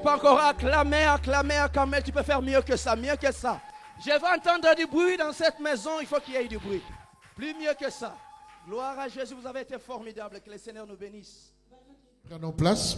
pas encore acclamer, acclamer, acclamer. Tu peux faire mieux que ça, mieux que ça. Je veux entendre du bruit dans cette maison. Il faut qu'il y ait du bruit. Plus mieux que ça. Gloire à Jésus, vous avez été formidable. Que le Seigneur nous bénisse. Prenons place.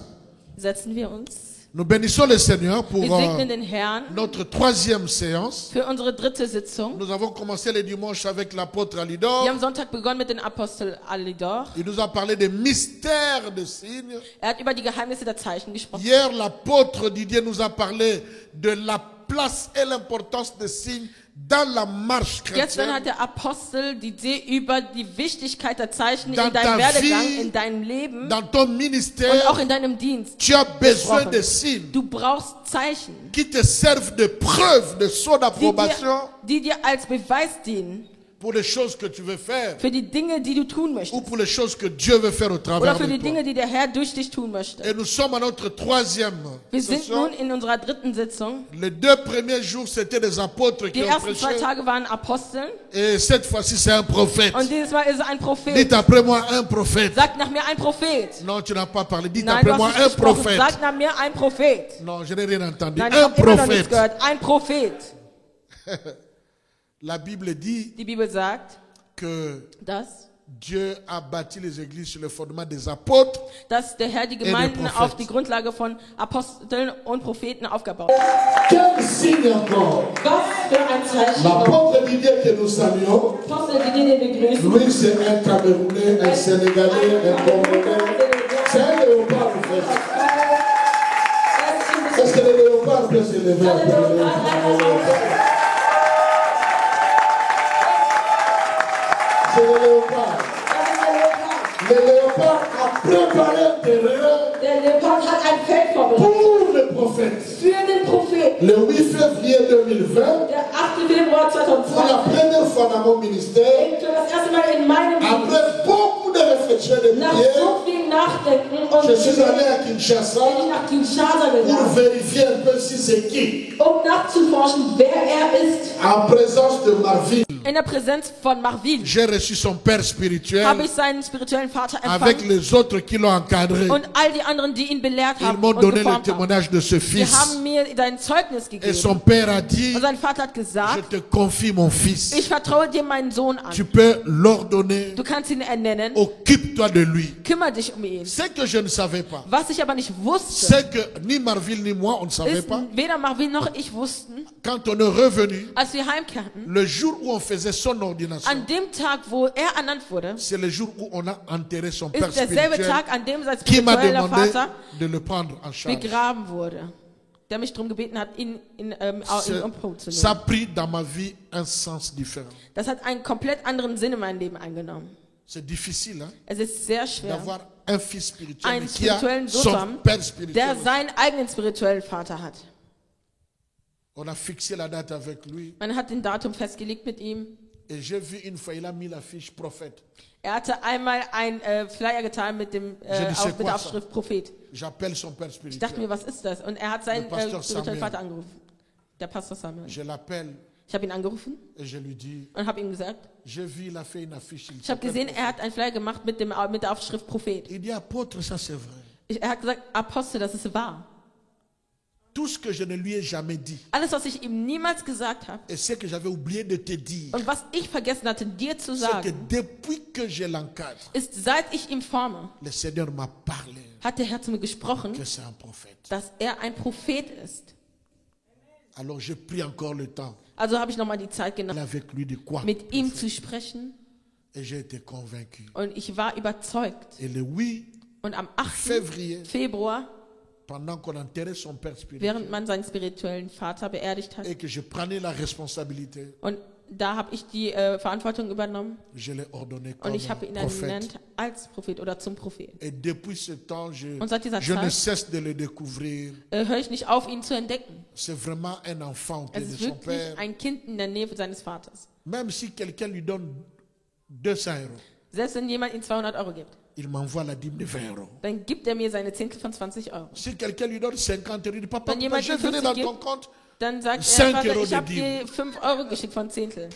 Setzen wir uns. Nous bénissons le Seigneur pour Wir segnen den Herrn notre troisième séance. für unsere dritte Sitzung. Nous avons commencé le dimanche avec l'apôtre Alidor. Wir haben Sonntag begonnen mit dem Apostel Alidor. Il nous a parlé des mystères de signes. Er hat über die Geheimnisse der Zeichen gesprochen. Hier, l'apôtre Didier nous a parlé de la place et l'importance des signes dans la marche Gestern hat chrétienne. der Apostel die Idee über die Wichtigkeit der Zeichen Dans in ta deinem Werdegang, vie, in deinem Leben Dans ton und ministère, auch in deinem Dienst. tu as besoin gesprochen. de signes Du brauchst Zeichen, qui te servent de preuve de son die approbation dir als Beweis dienen pour les choses que tu veux faire für die Dinge, die du tun ou möchtest. pour les choses que Dieu veut faire au Oder travers für de die toi. Dinge, die der Herr durch dich tun möchte. Et nous sommes à notre troisième Wir sind session. nun in unserer dritten Sitzung. Les 2 premiers jours, c'était des apôtres Die qui ont ersten 2 prêché. Tage waren Aposteln Et cette fois-ci, c'est un prophète. und dieses Mal ist es ein Prophet. Dites après moi un prophète. Sag nach mir ein Prophet. Non, tu n'as pas parlé. Dites Nein, après du moi hast un nicht gesprochen. prophète. Sag nach mir ein Prophet. Non, je n'ai rien entendu. Nein, ich Un habe immer noch nichts prophète. gehört. Ein Prophet. La Bible dit Die Bibel sagt, que dass Dieu a bâti les églises sur le fondement des apôtres. der Herr die des Gemeinden Propheten. auf die Grundlage von Aposteln und Propheten aufgebaut hat. Quel signe encore? Was für ein Zeichen. L'apôtre Didier que nous saluons, Apostel, die den begrüßen. lui c'est un Camerounais, un Sénégalais, un Congolais. C'est un léopard en fait. Est-ce que le léopard peut se lever un peu? C'est le léopard. Le léopard a préparé un terrain Der Leopard hat ein Feld vorbereitet pour le prophète. für den Propheten. Le 8 février 2020, Der 8. Februar pour la 2020. première fois dans mon ministère, Für das erste Mal in meinem Leben, après beaucoup de réflexions et de nach prières, so viel Nachdenken und je suis allé à bin Kinshasa ich nach Kinshasa pour gegangen, vérifier un peu si c'est qui, nachzuforschen, wer er ist. en présence de Marvin. In der Präsenz von Marvin J'ai reçu son père spirituel habe ich seinen spirituellen Vater avec empfangen les autres qui l'ont encadré. und all die anderen, die ihn belehrt Ils haben m'ont und donné le geformt haben. témoignage de ce Sie fils. haben mir dein Zeugnis Et gegeben. son père a dit, Und sein Vater hat je gesagt, te confie mon fils. ich vertraue dir meinen Sohn an. Tu peux l'ordonner. Du kannst ihn ernennen. Occupe-toi de lui. Kümmere dich um ihn. Ce que je ne savais pas, Was ich aber nicht wusste, c'est que ni Marvin ni moi, on ne savait ist, pas. weder Marvin noch ich wussten, Quand on est revenu, als wir heimkehrten, le jour où on faisait son ordination, an dem Tag, wo er ernannt wurde, c'est le jour où on a enterré son père ist derselbe spirituel Tag, an dem sein qui m'a spiritueller demandé Vater de le prendre en charge. begraben wurde. Der mich darum gebeten hat, ihn in Umbruch zu Ça a nehmen. pris dans ma vie un sens différent. Das hat einen komplett anderen Sinn in meinem Leben eingenommen. C'est difficile hein, Es ist sehr schwer, d'avoir un fils spirituel einen mais qui a spirituellen Sohn zu son haben, père spirituel. der seinen eigenen spirituellen Vater hat. On a fixé la date avec lui Man hat den Datum festgelegt mit ihm. et j'ai vu une fois, il a mis la fiche prophète. Er hatte einmal ein Flyer getan mit, Je dis, c'est mit quoi der ça? Aufschrift Prophet. J'appelle son père Ich dachte mir, spirituel. was ist das? Und er hat seinen Der Pastor spirituellen Samuel. Vater angerufen. Der Pastor Samuel. Je l'appelle Ich habe ihn angerufen et je lui dis, und habe ihm gesagt, j'ai vu, il a fait une affiche. il ich habe s'appelle gesehen, prophète. er hat einen Flyer gemacht mit der Aufschrift Prophet. Il dit, apôtre, ça c'est vrai. Er hat gesagt, Apostel, das ist wahr. Tout ce que je ne lui ai jamais dit Alles, was ich ihm niemals gesagt habe et ce que j'avais oublié de te dire, und was ich vergessen hatte, dir zu c'est que sagen, depuis que je l'encadre, ist, seit ich ihn forme, le Seigneur m'a parlé hat der Herr zu mir gesprochen, que c'est un prophète. dass er ein Prophet ist. Alors j'ai pris encore le temps Also habe ich nochmal die Zeit genommen, avec lui de quoi mit ihm zu sprechen et j'ai été convaincu. und ich war überzeugt. Et le 8 Und am 8. février, Februar, pendant qu'on enterrait son père spirituel während man seinen spirituellen Vater beerdigt hat, et que je prenais la responsabilité, und da habe ich die Verantwortung übernommen je l'ai ordonné und comme ich habe ihn prophète. ernannt als Prophet oder zum Prophet. Et depuis ce temps, Und seit dieser je ne Zeit cesse de le découvrir. Höre ich nicht auf, ihn zu entdecken. C'est vraiment un enfant auprès Es de ist son wirklich père. ein Kind in der Nähe seines Vaters. Même si quelqu'un lui donne 200 €, Selbst wenn jemand ihm 200 Euro gibt, il m'envoie la dîme de 20 €. dann gibt er mir seine Zehntel von 20 Euro. Si quelqu'un lui donne 50 €, il dit, papa, Wenn jemand j'ai ihm venu 50 dans gibt, ton compte. Dann sagt er, 5 Vater, Euro ich de habe Dîme. dir 5 Euro geschickt von Zehntel.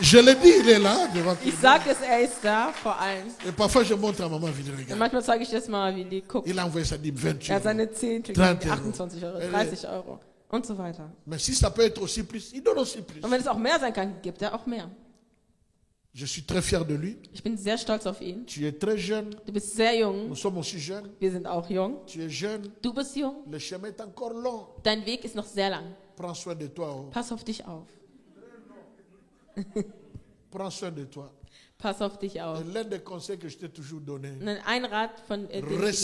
Je l'ai dit, il est là devant tout le Ich monde. sage es, ist da vor allen. Et parfois je montre à maman, je Und regarde. manchmal zeige ich das mal, wie die guckt. Il a envoyé ça, dit 28 Er hat euros. seine 10 Stück, 30 28 Euro, 30 Euro und so weiter. Mais si ça peut être aussi plus, il donne aussi plus. Und wenn es auch mehr sein kann, gibt er auch mehr. Je suis très fier de lui. Ich bin sehr stolz auf ihn. Tu es très jeune. Du bist sehr jung. Nous sommes aussi jeunes. Wir sind auch jung. Tu es jeune. Du bist jung. Le chemin est encore long. Dein Weg ist noch sehr lang. Prends soin de toi. Oh. Pass auf dich auf. Prends soin de toi. Pass auf dich auf. Et l'un des conseils que je t'ai toujours donné, Und ein Rat, von dem ich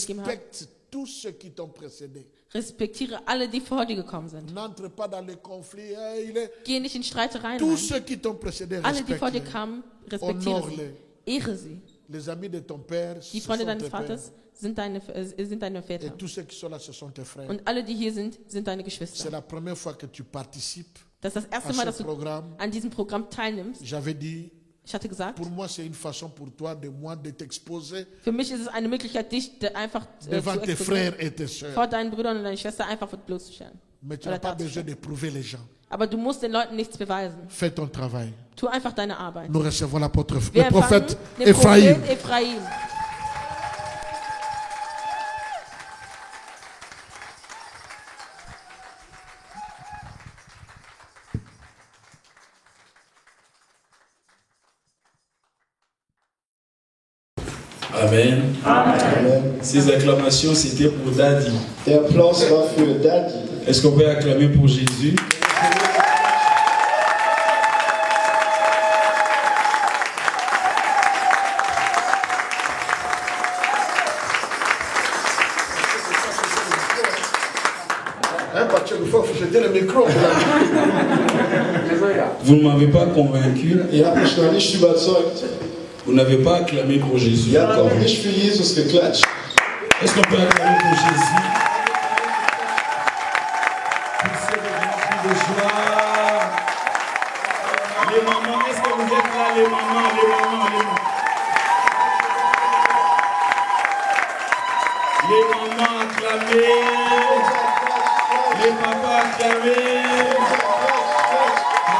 gegeben habe, respecte tous ceux qui t'ont précédé. respektiere alle, die vor dir gekommen sind. N'entre pas dans les conflits. Il est... Geh nicht in Streitereien Tous rein. ceux qui t'ont précédé, Alle, die vor dir respecte-les. kamen, respektiere sie. Honore-les. Ehre sie. Les amis de ton père, Die ce Freunde sont deines tes pères. Vaters sind deine Väter. Et tous ceux qui sont là, ce sont tes frères. Und alle, die hier sind deine C'est Geschwister. la première fois que tu participes Das ist das erste à Mal, ce dass du programme. an diesem Programm teilnimmst. J'avais dit, Ich hatte gesagt, pour moi, c'est une façon pour toi de t'exposer für mich ist es eine Möglichkeit, dich einfach devant zu tes exponieren, frères et tes sœurs. vor deinen Brüdern und deiner Schwester einfach bloßzustellen. Mais tu Oder n'as pas besoin darzustellen. de prouver les gens. Aber du musst den Leuten nichts beweisen. Fais ton travail. Tu einfach deine Arbeit. Nous recevons l'apôtre, Wir le prophète empfangen den Ephraim. Prophet Ephraim. Amen. Amen. Ces acclamations, c'était pour Daddy. Der Applaus war für Daddy. Est-ce qu'on peut acclamer pour Jésus? Hein, parce qu'il faut jeter le micro. Vous ne m'avez pas convaincu. Ihr habt mich noch nicht überzeugt. Vous n'avez pas acclamé pour Jésus. Ihr habt noch nicht für Jesus geklatscht. Est-ce qu'on peut acclamer pour Jésus? Poussez de grand cri de joie. Les mamans, est-ce que vous êtes là, les mamans, les mamans, les mamans? Les mamans acclamez. Les papas acclamez.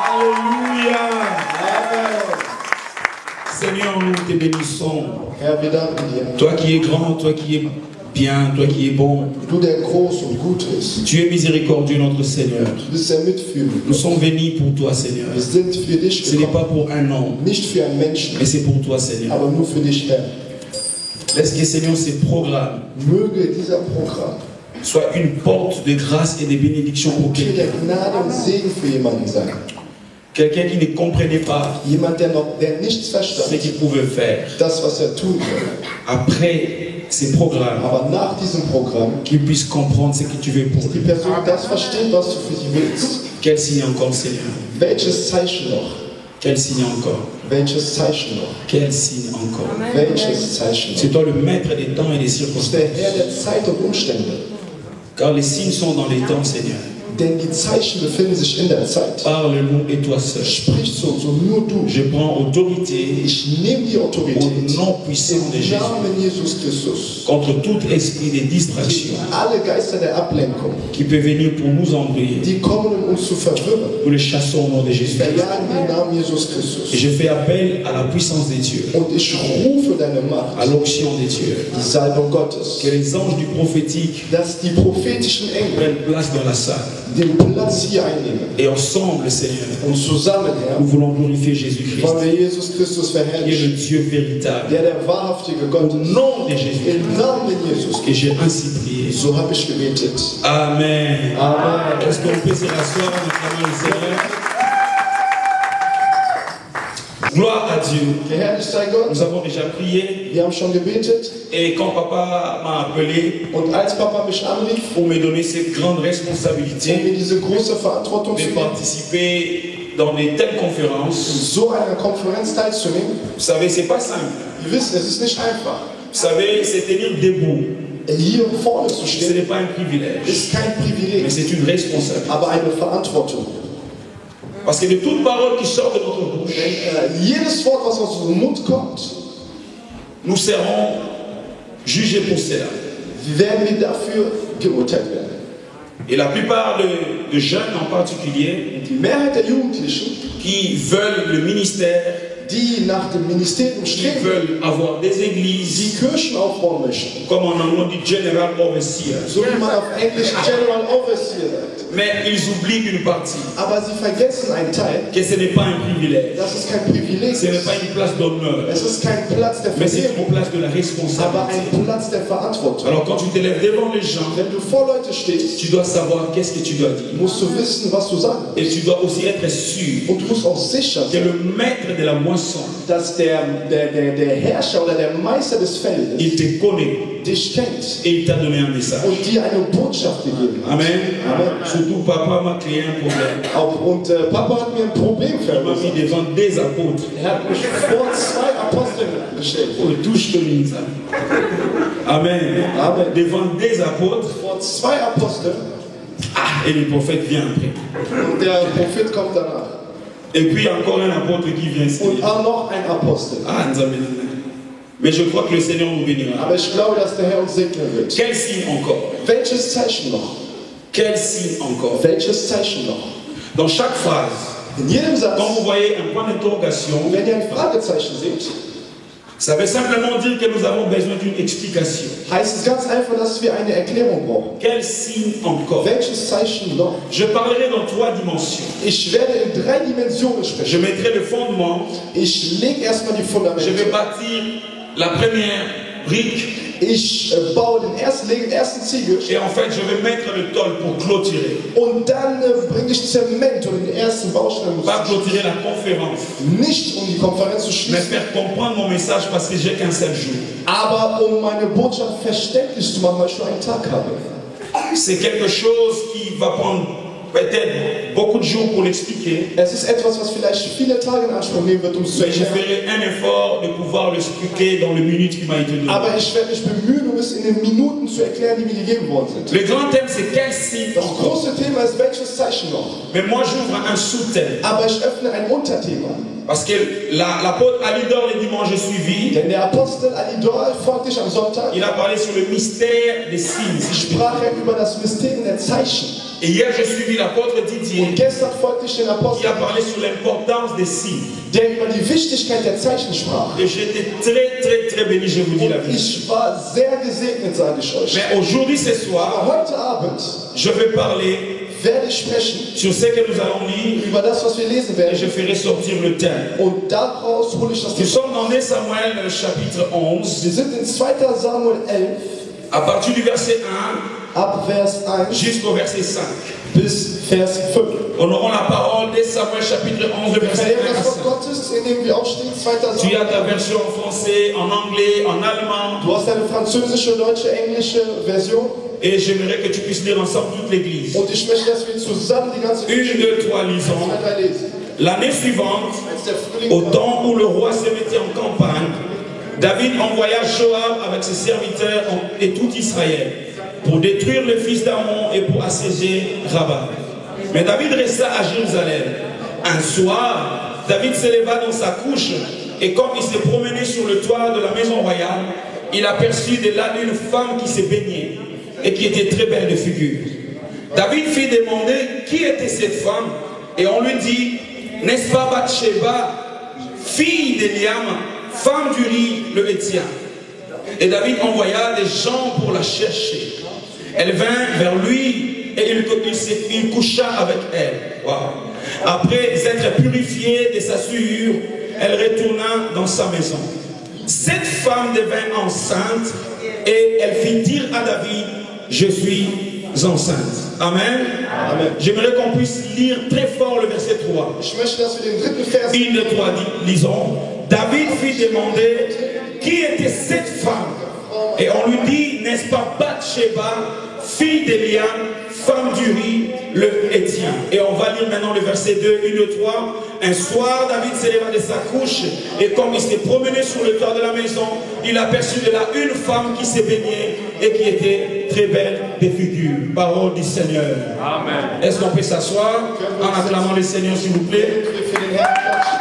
Alléluia. Seigneur, nous te bénissons. Herr, wir danken dir. Toi qui es grand, toi qui es bien, toi qui es bon. Du, der groß und gut ist. Tu es miséricordieux, notre Seigneur. Du bist der Mitfühlende. Nous sommes venus pour toi, Seigneur. Wir sind für dich Ce n'est pas gekommen. pour un homme, Nicht für einen Menschen, mais c'est pour toi, Seigneur. aber nur für dich, Herr. Laisse que, Seigneur, ces programmes Möge dieser Programm soient une porte de grâce et de bénédiction pour Tür quelqu'un. der Gnade und Segen für jemanden sein. Quelqu'un qui ne comprenait pas Jemand, der nichts ce verstand, qu'il pouvait faire. das, was tun will. Après ces programmes, Aber nach diesem Programm, qu'il puisse comprendre ce que tu veux pour die lui. Person das versteht, was du für sie willst. Quel signe encore, Seigneur? Welches Zeichen noch? Quel signe encore? Welches Zeichen noch? Quel signe encore? Welches Zeichen noch? C'est toi le maître des temps et des Du bist circonstances. der Herr der Zeit und Umstände. Car les signes sont dans les temps, Seigneur. Denn die Zeichen befinden sich in der Zeit. Parle-nous et toi seul. Sprich so nur du. Je prends autorité Ich nehme die au Autorität nom puissant de im Jésus Namen Jesus Christus. contre tout esprit de distraction Gegen alle Geister der Ablenkung, qui peut venir pour nous embrouiller. die kommen, um uns zu verwirren. Nous les chassons au nom de Jésus. Verjagen den Namen Jesus Et Christus. je fais appel à la puissance de Dieu, Und ich rufe deine Macht, à l'onction de Dieu. die Salbung Gottes, Que les anges du prophétique dass die prophetischen Engel prennent place dans la salle. den Platz hier einnehmen. Et ensemble, Seigneur, Und zusammen, Herr, nous voulons glorifier Jésus-Christ, wollen wir Jesus Christus qui est le verherrlichen, Dieu véritable. der wahrhaftige Gott Au ist. nom de Jésus, Im Namen Jesus. que j'ai ainsi prié. So habe ich gebetet. Amen. Amen. Est-ce qu'on peut se rasseoir en acclamant le Seigneur? Gloire à Dieu. Geherrlicht sei Gott. Nous avons déjà prié. Wir haben schon gebetet. Et quand papa m'a appelé Und als Papa mich anrief, pour me donner cette grande um responsabilité mir diese große Verantwortung de zu geben, participer dans de telles conférences, so einer Konferenz teilzunehmen, vous savez, c'est pas simple. ihr wisst, es ist nicht einfach. Vous savez, c'est tenir debout. Hier vorne zu Ce stehen, n'est pas un privilège, ist kein mais Privileg, c'est une responsabilité. aber eine Verantwortung. Parce que de toute parole qui sort de notre bouche, Denn jedes Wort, was aus unserem Mund kommt, nous serons jugés pour cela. werden wir dafür geurteilt werden. Et la plupart de jeunes en particulier, Die Mehrheit der Jugendlichen, qui veulent le ministère, die nach dem Ministerium qui streben, veulent avoir des die églises, Kirchen aufbauen möchten. comme en anglais on dit General Overseer. So wie man auf Englisch General Overseer sagt. Mais ils oublient une partie, Aber sie vergessen einen Teil. que ce n'est pas un privilège, Das ist kein Privileg. ce n'est pas une place d'honneur, Es ist kein Platz der mais c'est une Verehrung, place de la aber responsabilité. ein Platz der Verantwortung. Alors quand tu te lèves devant les gens, Wenn du vor Leute stehst, tu dois savoir qu'est-ce que tu dois dire. musst du wissen, was du sagen Et musst. tu dois aussi être sûr Und du musst auch sicher que sein, le maître de la moisson, dass der Herrscher oder der Meister des Feldes il te connaît dich kennt et il t'a donné un message. und dir eine Botschaft gegeben hat. Amen. Amen. Surtout papa m'a créé un problème. Und Papa hat mir ein Problem Il m'a mis verursacht. devant des apôtres. Er hat mich vor 2 Aposteln gestellt. Oh, touche-toi ça. Amen. Amen. Devant des apôtres. Vor 2 Aposteln Ah, et le prophète vient après. und der Prophet kommt danach. Et puis encore un apôtre qui vient ici. Und auch noch ein Apostel. Ah, Nzambe. Mais je crois que le Seigneur nous bénira. Aber ich glaube, dass der Herr uns segnen wird. Quel signe encore? Welches Zeichen noch? Quel signe encore? Welches Zeichen noch? Dans chaque phrase, In jedem Satz, quand vous voyez un point d'interrogation, wenn ihr ein Fragezeichen seht, ça veut simplement dire que nous avons besoin d'une explication. heißt es ganz einfach, dass wir eine Erklärung brauchen. Quel signe encore? Welches Zeichen noch? Je parlerai dans 3 dimensions. Ich werde in 3 Dimensionen Je sprechen. mettrai le fondement, Ich lege erstmal die je Fundamente. vais bâtir la première brique Ich baue lege den ersten Ziegel et en fait je vais mettre le tôle pour clôturer. und dann bringe ich Zement oder den ersten Baustein. Pas clôturer la conférence, Nicht um die Konferenz zu mais schließen, faire comprendre mon message parce que j'ai qu'un seul jour. aber um meine Botschaft verständlich zu machen, weil ich nur einen Tag habe. C'est quelque chose qui va prendre peut-être beaucoup de jours pour l'expliquer, Es ist etwas, was vielleicht viele Tage in Anspruch nehmen wird, um es zu mais je erklären. ferai un effort de pouvoir l'expliquer dans les minutes qui m'a été données. Aber ich werde mich bemühen, um es in den Minuten zu erklären, die mir gegeben worden sind. Le grand thème c'est quel signe Das encore. große Thema ist, welches Zeichen noch? Mais moi j'ouvre un sous-thème Aber ich öffne ein Unterthema. parce que l'apôtre Alidor les dimanches suivis, Denn der Apostel Alidor folgte ich am Sonntag, il a parlé sur le mystère des signes. sprach er über das Mysterium der Zeichen. Et hier j'ai suivi l'apôtre Didier Und gestern folgte ich den qui Apostel, a parlé sur l'importance des signes. der über die Wichtigkeit der Zeichen sprach. Et j'étais très béni, je vous dis la Und vérité. ich war sehr gesegnet, sage ich euch. Mais aujourd'hui, ce soir, Aber heute Abend je vais parler werde ich sprechen sur ce que nous allons lire über das, was wir lesen et werden. je ferai sortir le thème. Und daraus hole ich das Nous Thema. sommes dans 2 Samuel chapitre 11, Wir sind in 2. Samuel 11, à partir du verset 1 ab Vers 1 jusqu'au verset 5. bis Vers 5. Honorons la parole de Samuel chapitre 11, Wir verset vernehmen 1 à das Wort 5. Gottes, in dem wir aufstehen, 2. Tu Samuel. as ta version en français, en anglais, en allemand, Du hast eine französische, deutsche, englische Version. et j'aimerais que tu puisses lire ensemble toute l'église. Und ich möchte, dass wir zusammen die ganze 1, 2, 3, lisons. 2, 3 lesen. L'année suivante, Als der Frühling au kam, temps où le roi se mettait en campagne, David envoya Joab avec ses serviteurs et tout Israël pour détruire le fils d'Ammon et pour assiéger Rabat. Mais David resta à Jérusalem. Un soir, David se leva dans sa couche et comme il se promenait sur le toit de la maison royale, il aperçut de là une femme qui se baignait et qui était très belle de figure. David fit demander qui était cette femme et on lui dit, n'est-ce pas Bathsheba, fille d'Eliam, femme d'Uri le Héthien? Et David envoya des gens pour la chercher. Elle vint vers lui et il coucha avec elle. Wow. Après être purifiée de sa souillure, elle retourna dans sa maison. Cette femme devint enceinte et elle fit dire à David, je suis enceinte. Amen. Amen. J'aimerais qu'on puisse lire très fort le verset 3. Ich möchte, dass wir den 3. Vers 1, 2, 3, lisons. David fit demander qui était cette femme. Et on lui dit, n'est-ce pas Bathsheba, fille d'Eliam, femme d'Uri, le Héthien. Et on va lire maintenant le verset 2, 1, 2, 3. Un soir, David se leva de sa couche et comme il s'est promené sur le toit de la maison, il aperçut de là une femme qui se baignait et qui était très belle de figure. Parole du Seigneur. Amen. Est-ce qu'on peut s'asseoir en acclamant le Seigneur, s'il vous plaît? für den Herrn klatschen.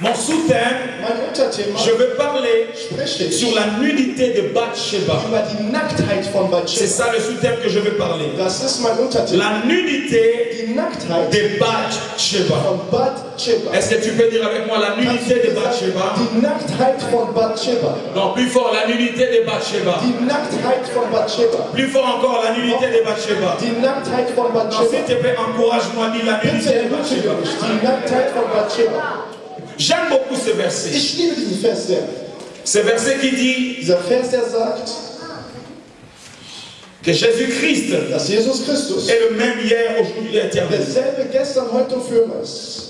Mon sous-thème, Mein Unterthema je veux parler spreche ich sur la nudité de Bathsheba. über die Nacktheit von C'est Bathsheba. ça le sous-thème que je veux parler. Das ist mein Unterthema. La nudité Die Nacktheit de Bathsheba. von Bathsheba. Est-ce que tu peux dire avec moi la nudité de Bathsheba? Die Nacktheit von Bathsheba. Non, plus fort, la nudité de Bathsheba. Die Nacktheit von Bathsheba. Plus fort encore, la nudité de Bathsheba. Die Nacktheit von Non, s'il Bathsheba. te plaît, encourage-moi, dis la Bitte nudité de ermutige Bathsheba. mich. Die Nacktheit von Bathsheba. J'aime beaucoup ce verset. Ich liebe diesen Vers sehr. Ce verset qui dit Dieser Vers, der sagt, que Jésus-Christ dass Jesus Christus est le même hier, aujourd'hui et éternel. derselbe gestern, heute und für immer ist.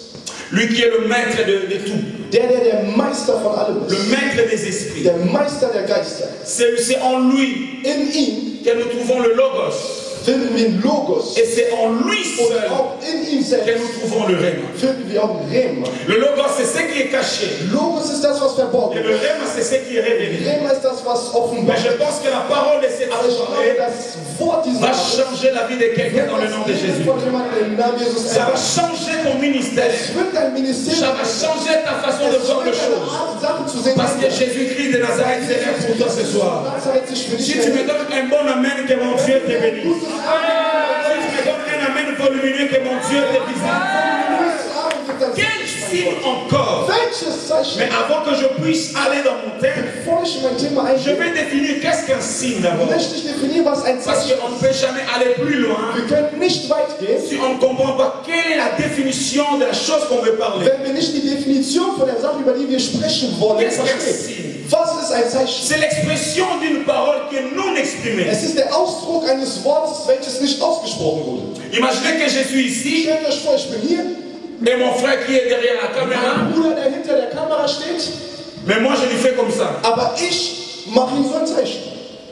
Lui qui est le maître de tout, Der Meister von allem le ist. maître des esprits. Der Meister der Geister. C'est en lui In ihm que nous trouvons le Logos. finden wir den Logos. Et c'est en lui Und seul auch in ihm que selbst nous trouvons le Rhéma. finden wir auch Rema. Le Logos, c'est ce qui est caché. Logos ist das, was verborgen Et le ist. Rhéma, c'est ce qui est révélé. Rema ist das, was Mais offenbar je ist. pense que la parole de cette Aber ich glaube, soirée das Wort dieser va Nacht changer la vie de quelqu'un dans le nom de Jésus. von jemandem im Namen Jesus Ça va ändern. changer ton ministère. Es wird dein Ministerium Ça va changer ta façon de es voir les wird deine choses. Art, Sachen zu sehen. Parce que Jésus-Christ de Nazareth s'élève pour toi ce soir. Nazareth sich für dich Si tu me donnes un bon amen, que mon Dieu te bénisse. Si tu me donnes un amen volumineux, que mon Dieu te visite. Quel signe encore? Welches Zeichen? Mais avant que je puisse aller dans mon thème, Bevor ich in mein Thema je eingehe, vais définir qu'est-ce qu'un signe d'abord. möchte ich definieren, was ein Parce Zeichen qu'on ne peut jamais aller plus loin ist. Wir können nicht weit gehen, si on ne comprend pas quelle est la définition de la chose qu'on veut parler. wenn wir nicht die Definition von der Sache, über die wir sprechen wollen, Qu'est-ce qu'un verstehen. signe? Was ist ein Zeichen? C'est l'expression d'une parole qui est non exprimée. Es ist der Ausdruck eines Wortes, welches nicht ausgesprochen wurde. Imaginez que je suis ici Stellt euch vor, ich bin hier, et mon frère qui est derrière la caméra, mein Bruder, der hinter der Kamera steht, mais moi je lui fais comme ça. aber ich mache ihm so ein Zeichen.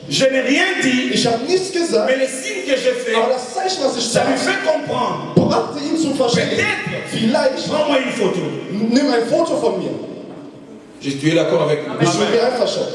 Je n'ai rien dit, Ich habe nichts gesagt, mais les signes que je fais, aber das Zeichen, was ich ça lui sage, fait comprendre. brachte ihn zum Verstehen. Peut-être, Vielleicht, prends-moi une photo. nimm ein Foto von mir. Tu es d'accord avec moi? Ich bin mir einverstanden.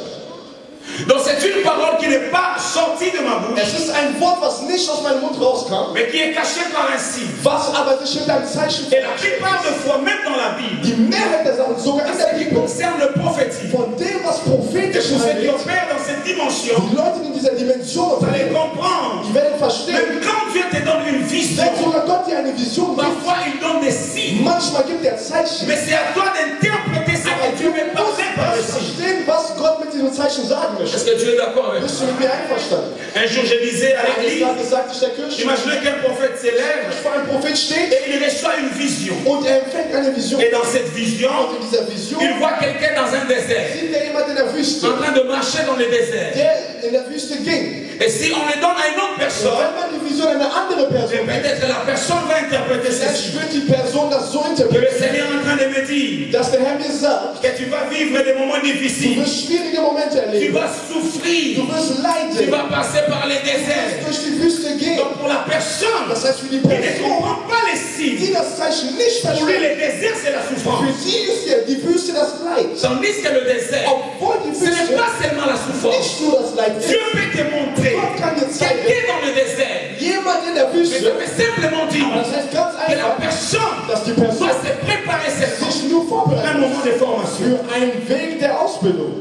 Donc c'est une parole qui n'est pas sortie de ma bouche, Es ist ein Wort, was nicht aus meinem Mund rauskam, mais qui est caché par un signe. was aber sich hinter einem Zeichen Et la plupart des fois, même dans la Bible, die Mehrheit der Sachen, sogar in ce der qui Bibel, concerne le prophétique, von dem, was et prophetisch pour ceux qui handelt, opèrent dans cette dimension, die Leute, die in dieser Dimension vous allez unterwegs comprendre. die werden verstehen, Même quand Dieu te donne une vision, wenn sogar Gott dir eine Vision gibt, parfois il donne des signes. manchmal gibt er Zeichen, Mais c'est à toi d'interpréter ce que Dieu veut parler par le signe. verstehen, was Gott mit diesem Zeichen sagen möchte. Est-ce que tu es d'accord avec moi? Bist du mit mir einverstanden? Un jour, je disais à Eines l'église, Tages sagte ich der Kirche, imaginez qu'un prophète s'élève vor einem Prophet steht et il reçoit une vision. und er empfängt eine Vision. Et dans cette vision, Und in dieser Vision il voit quelqu'un dans un désert, sieht er jemand in der Wüste, en train de marcher dans le désert. der in der Wüste ging. Et si on le donne à une autre Und personne, wenn man die Vision einer anderen Person et peut-être la personne va interpréter vielleicht ceci. wird die Person das so Que le interpretieren, Seigneur est en train de me dire dass der Herr mir sagt, que tu vas vivre des moments du difficiles, wirst schwierige Momente tu erleben, vas souffrir, du wirst tu leiden, vas passer par les du déserts. wirst durch die Wüste gehen. Donc pour la personne Das heißt, für die qui ne Person, comprend pas les die signes, das Zeichen nicht pour lui versteht, le désert c'est la für souffrance. die ist ja die Wüste das Leid. Tandis que le désert, Obwohl die ce n'est Wüste pas seulement la souffrance. nicht nur das Leid Dieu ist. peut te montrer Gott kann dir zeigen, quelqu'un dans le désert. jemand in der Mais Wüste, ça veut simplement dire aber das heißt ganz que la einfach, personne dass die Person doit se préparer seulement sich nur pour un vorbereitet moment de formation. für einen Weg der Ausbildung.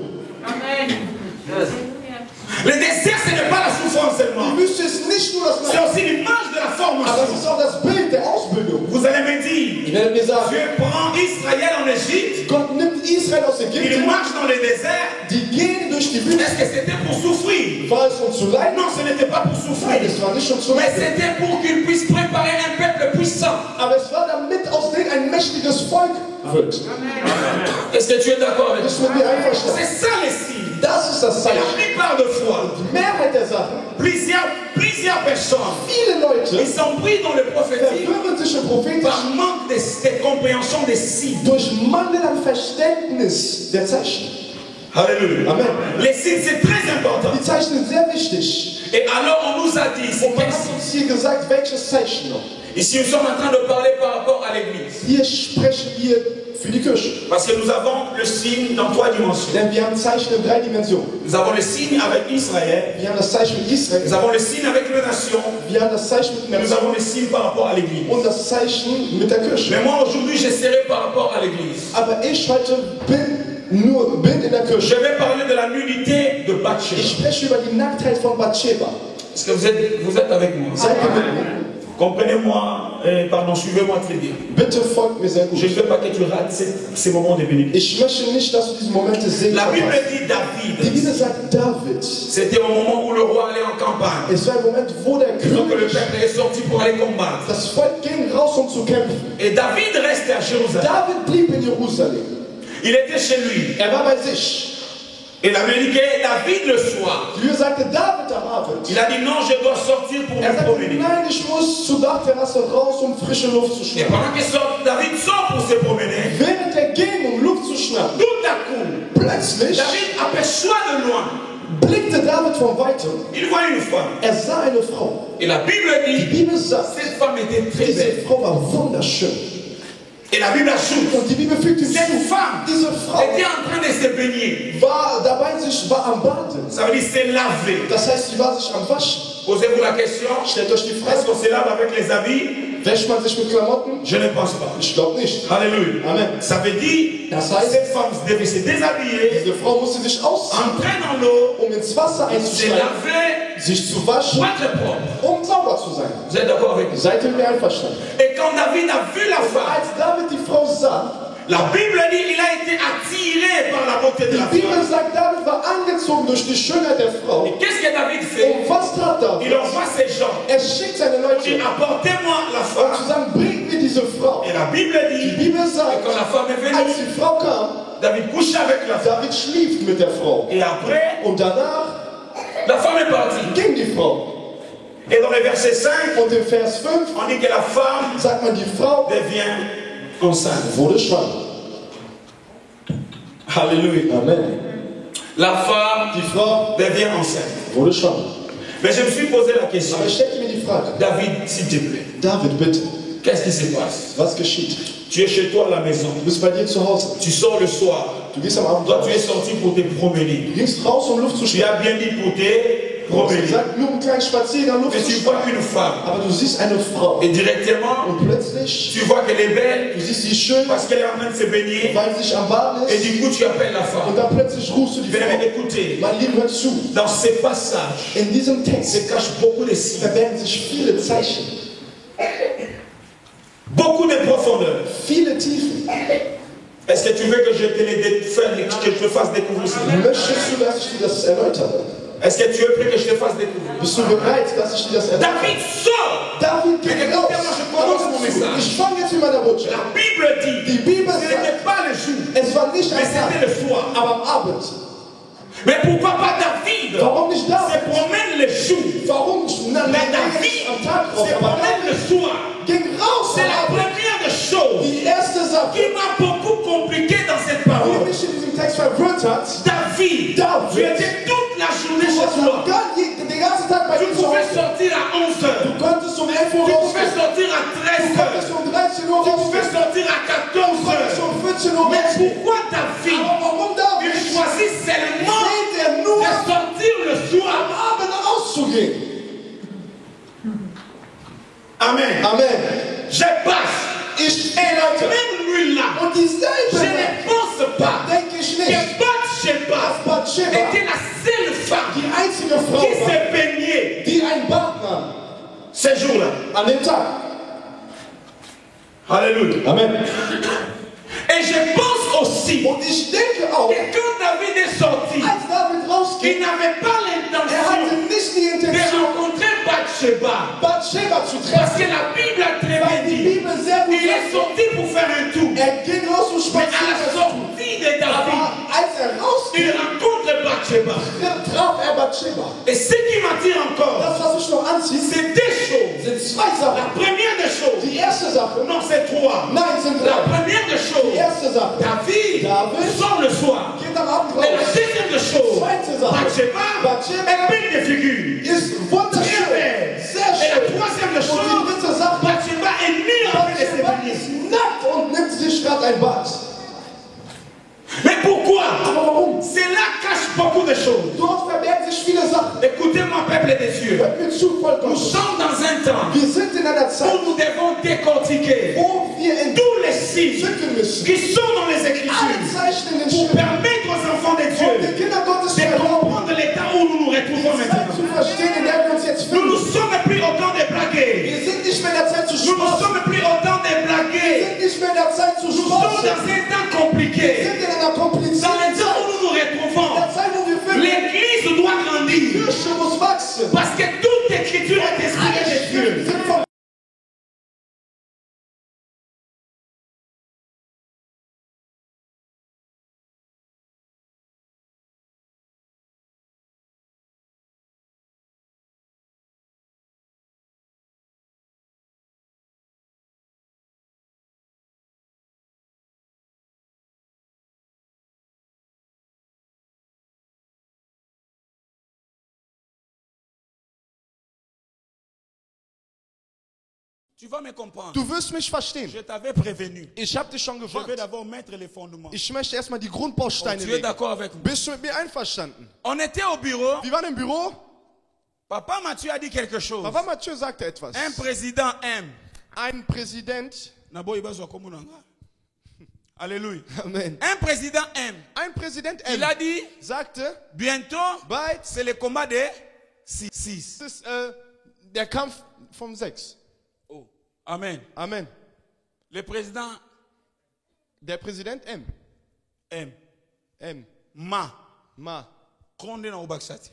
Le désert, ce n'est pas la souffrance seulement. Die Wüste ist nicht nur das C'est Leid, aussi l'image de la aber es formation. ist auch das Bild der Ausbildung. Vous allez me dire, Ich werde mir sagen, Dieu prend Israël en Égypte, Gott nimmt Israel aus il Ägypten, marche dans le désert. die gehen durch die Wüste. Est-ce que c'était pour souffrir? War es um zu leiden? Non, ce n'était pas pour Nein, souffrir. es war nicht um zu Mais leiden. c'était pour qu'il puisse préparer un peuple puissant. Aber es war damit aus denen ein mächtiges Volk wird. Est-ce que tu es d'accord avec Bist moi? du mit mir einverstanden? C'est ça les signes. Das ist das Et la Zeichen. plupart de fois, Die Mehrheit der Sachen, plusieurs personnes, viele Leute ils sont pris dans le prophétique verwirren sich im Prophetisch par manque de compréhension des signes. durch Mangel an Verständnis der Zeichen. Alléluia. Amen. Les signes, c'est très important. Die Zeichen sind sehr wichtig. Et alors, on nous a dit, c'est Und man quel hat signe? uns hier gesagt, welches Zeichen noch. Ici, nous sommes en train de parler par rapport à l'église. Hier sprechen wir für die Kirche. Parce que nous avons le signe dans 3 dimensions. Denn wir haben ein Zeichen in 3 Dimensionen. Nous avons le signe avec Israël. Wir haben das Zeichen mit Israel. Nous avons le signe avec les nations. Wir haben das Zeichen mit Et nous Nation avons le signe par rapport à l'église. und das Zeichen mit der Kirche. Mais moi aujourd'hui j'essaierai par rapport à l'église. Aber ich heute bin in der Je Kirche. vais parler de la nudité de Ich Bathsheba. spreche über die Nacktheit von Bathsheba. Est-ce que vous êtes avec moi? Seid ihr mit mir? Comprenez-moi, pardon, suivez-moi très bien. Bitte folgt mir sehr gut. Je ne veux pas que tu rates ces moments de bénédiction. Ich möchte nicht, dass du diese Momente sehen La Bible verpasst. dit Die David. Bibel sagt David. C'était au moment où le roi allait en campagne. Es war ein Moment, wo der Donc le König, peuple est sorti pour aller combattre. das Volk ging raus, um zu kämpfen. Et David reste à Jérusalem. David blieb in Jerusalem. Il était chez lui. Er war bei sich. Et la Bible dit que David le soir, Die Bibel sagte David am Abend. il a dit non, je dois sortir pour Er me sagte, promener. nein, ich muss zur Dachterrasse raus, um frische Luft zu Et schnappen. pendant que David sort pour se promener, Während er ging, um Luft zu schnappen, tout à coup, plötzlich David aperçoit de loin. blickte David von Weitem. Il voit une femme. Er sah eine Frau. Et la Bible Die dit, Bibel sagt, cette femme était très diese belle. Frau war wunderschön. Et la Bible ajoute, Und die Bibel fügt cette hinzu, femme diese Frau était en train de se baigner. war am Baden. Ça veut dire se laver. Das heißt, sie war sich am Waschen. Posez-vous la question, Stellt euch die est-ce Frage, qu'on se lave avec les habits? wäscht man sich mit Klamotten? Je ne pense pas. Ich glaube nicht. Alléluia. Amen. Ça veut dire, Das heißt, cette femme devait se déshabiller, diese Frau musste sich ausziehen, entrer dans l'eau, um ins Wasser se einzusteigen, laver, sich zu pour waschen, être propre. um sauber zu sein. Vous êtes d'accord avec moi? Seid ihr mit mir einverstanden? Et quand David a vu la femme, Als David die Frau sah, la Bible dit il a été attiré par la beauté de die la Bibel femme. sagt, David war angezogen durch die Schönheit der Frau. Et qu'est-ce que David fait? Und was tat David? Il envoie ses gens. Er schickt seine Il dit Leute, apportez-moi la um femme. zu sagen, bringt mir diese Frau. Et la Bible Die dit, Bibel et sagt, quand la femme est als venue, die Frau kam, David couche avec la femme. David schlief mit der Frau. Et après, Und danach la femme est partie. ging die Frau. Et dans le verset 5, Und im Vers 5 on dit que la femme sagt man, die Frau devient enceinte. wurde schwanger. Alléluia. Amen. La femme Die Frau devient enceinte. wurde schwanger. Mais je me suis posé la question, Aber ich stellte mir die Frage, David, s'il te plaît, David, bitte, qu'est-ce qui se passe? was geschieht? Tu es chez toi à la maison, Du bist bei dir zu Hause. tu sors le soir, Du gehst am Abend toi raus. tu es sorti pour te promener. Du gingst raus, um Luft zu Tu schnappen. as bien dit pour te Du hast promener. gesagt, nur einen kleinen Spaziergang Luft Mais zu tu vois schnappen. une femme Aber du siehst eine Frau. et directement Und plötzlich, tu vois qu'elle est belle du siehst sie schön, parce qu'elle est en train de se baigner weil sie sich am Baden et ist. du coup tu appelles la Und femme. dann plötzlich rufst du die Bien-aimé, Frau. écoutez, Mein Lieben, hört zu. dans ces passages In diesem Text se cachent beaucoup de signes, verbergen sich viele Zeichen, beaucoup de profondeur. viele Tiefen. Est-ce que tu veux que je te que je te fasse découvrir ça? Möchtest du, dass ich dir das erläutere? Est-ce que tu es prêt que je te fasse découvrir? Bist du bereit, dass ich dir das erläutere? David sort. David geht raus. Ich fange jetzt mit meiner Botschaft. La Bible dit, Die Bibel ce n'était sagt, pas le jour, es war nicht mais am c'était Tag, le soir. aber am Abend. Mais pourquoi pas David Warum nicht se David? promène le jour, Warum mais David am Tag raus? se Aber promène le David soir. ging raus C'est am la Abend. première des choses Die erste Sache, qui m'a beaucoup compliqué dans cette die parole. mich in diesem Text verwirrt hat, David, tu étais toute la journée du chez warst toi. den ganzen Tag bei Tu dir zu pouvais Hause. sortir à 11h. Du konntest um 11 Uhr Tu pouvais rausgehen. sortir à Du 13h. konntest um 13 Uhr Tu pouvais rausgehen. sortir à Du konntest 14h. um 14 Uhr Mais rausgehen. pourquoi David, Aber warum David il choisit seulement wählt er nur de sortir le soir? am Abend auszugehen? Amen. Amen. Je passe. Ich Et la Leute, même nuit-là, und dieselbe je ne Nacht pense pas denke ich nicht, que Bathsheba dass Bathsheba était la seule femme die einzige Frau qui war, s'est baignée die ein Bad nahm ce jour-là. an dem Tag. Alléluia. Amen. Et je pense aussi Und ich denke auch, que quand David est sorti, als David il rausging, n'avait pas er l'intention hatte nicht die de Intention, rencontrer Bathsheba. Bathsheba zu Parce treffen, que la Bible a très bien weil die dit. Bibel sehr gut Il est sagt, sorti pour faire un tour. er ging raus und Mais à la spazierte. sortie de David, Aber als er il rausging, rencontre Bathsheba. traf er Bathsheba. Et ce qui m'attire encore, Das, was mich noch anzieht, c'est deux choses. sind zwei La Sachen. première des choses, Die erste Sache, non, c'est trois. nein, sind La drei. première des Die choses, erste Sache, David David sort le soir. geht am Abend Et la raus. deuxième des choses, Zweite Sache, Bathsheba Bathsheba est belle de figure. ist wunderschön, sehr Et la schön. troisième des Und die choses, dritte Sache, Bathsheba est nue en train de se Bathsheba baigner. ist nackt und nimmt sich gerade ein Bad. doch warum. Cela cache beaucoup de choses. Dort verbergen sich viele Sachen. Écoutez-moi, peuple des cieux. Hört mir zu, Volk Nous Gottes. sommes dans un temps Wir sind in einer Zeit, où nous devons décortiquer wo wir tous les signes entzücken müssen. qui sont dans les Alle Écritures Zeichen in den pour Schriften, permettre aux enfants de um Dieu den Kindern Gottes zu de erlauben, comprendre l'état où nous nous retrouvons die Zeit maintenant. zu verstehen, in der wir uns jetzt Nous ne finden. sommes plus au temps de blaguer. Wir sind nicht mehr in der Zeit zu Nous ne spaßen. sommes plus au temps de Wir blaguer. sind nicht mehr in der Zeit zu Nous sommes dans spaßen. un temps Wir compliqué. sind in einer Dans komplizierten le temps où Zeit. nous nous In retrouvons, der Zeit, wo wir finden, l'Église doit die grandir. Kirche muss wachsen. Parce que toute écriture est inspirée Alle de Dieu. Schriften sind von Tu vas me comprendre. Du wirst mich verstehen. Je t'avais prévenu. Ich habe dich schon Je vais gewarnt. d'abord mettre les fondements. Ich möchte erstmal die Oh, Grundbausteine tu es legen. d'accord avec moi? Bist du mit mir einverstanden? On était au bureau. Wir waren im Büro. Papa Mathieu a dit quelque chose. Papa Mathieu sagte etwas. Un président aime. Ein Präsident, Nabo ibazwa komunanga. Alléluia. Amen. Un président aime. Ein Präsident Il a dit, sagte, bientôt, bald c'est le combat de 6. ist der Kampf vom 6. Oh. Amen. Amen. Le président Der Präsident aime. Ma. Konde na ubaksati.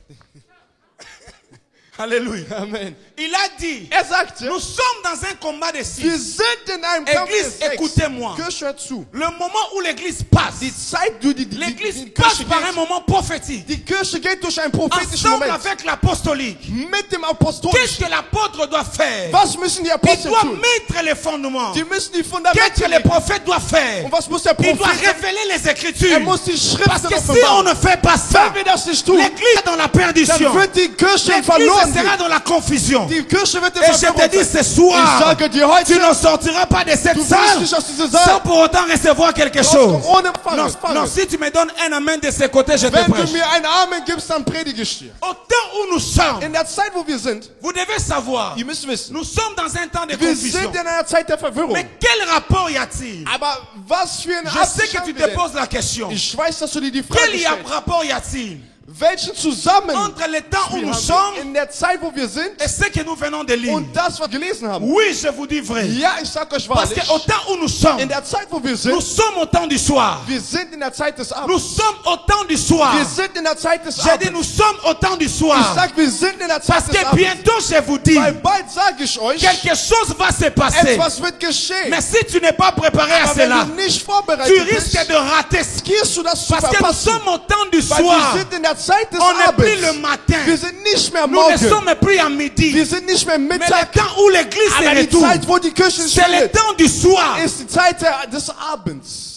Alléluia. Amen. Il a dit, Sagte, nous sommes dans un combat de wir 6. sind in einem Kampf Église, des 6. écoutez-moi. Kirche, hört zu. Le moment où l'église passe, Die Zeit, die l'église Kirche passe par un geht, moment prophétique. die Kirche geht durch einen prophetischen Ensemble Moment. avec l'apostolique. Mit dem Qu'est-ce Apostolischen. que l'apôtre doit faire? Was müssen die Il Apostel doit tun? mettre les fondements. Die müssen die Qu'est-ce Fundamente que le legen. prophète doit faire? Und was muss der Il doit Prophet? révéler les Écritures. Muss die Parce Schriften que si on offenbaren. ne fait pas ça, Wenn wir das nicht tun, l'église est dans la perdition. dann wird die Kirche L'église verloren sera gehen. dans la confusion. Die Kirche wird in Et je te Verwirrung dis sein. ce soir, Ich sage dir heute, tu ne sortiras pas de cette du wirst salle nicht aus dieser sans Saal pour autant recevoir quelque chose. ohne Empfang. Non, si tu me donnes un amen de ce côté, je te Wenn du prêche. mir einen Amen gibst, dann predige ich dir. Au temps où nous sommes, In der Zeit, wo wir sind, vous devez savoir, ihr müsst wissen, nous sommes dans un temps de wir confusion. sind in einer Zeit der Verwirrung. Mais quel rapport y a-t-il? Aber was für eine Je sais Absicht que haben tu wir te denn? poses la question. Ich weiß, dass du dir die Frage Quel stellst. rapport y a-t-il Welchen Zusammenhang entre le temps où haben nous wir sommes in der Zeit, wo wir sind et ce que nous venons de lire? und das, was wir gelesen haben? Oui, je vous dis vrai. Ja, ich sag euch Parce wahrlich, qu'au temps où nous sommes, in der Zeit, wo wir nous sind, sommes au temps du soir. wir sind in der Zeit des Nous Abends. sommes au temps du soir. Wir sind in der Zeit des J'ai dit, Abends. nous sommes au temps du Ich soir. sag, wir sind in der Zeit Parce des que Abends. bientôt, je vous dis, Weil bald sage ich euch, quelque chose va se passer. etwas wird geschehen. Mais si tu n'es pas préparé à Aber wenn cela, du nicht tu vorbereitet bist, risques de rater. riskierst du das zu Parce que nous verpassen. sommes au temps du Weil wir soir. sind in der Zeit des On n'est plus le Abends. matin. Wir sind nicht mehr Nous ne morgen. sommes plus à Wir midi. sind nicht mehr Mais le Mittag. temps où l'église Aber se die retourne, Zeit, wo die Kirche c'est le steht, temps du soir. ist die Zeit des Abends.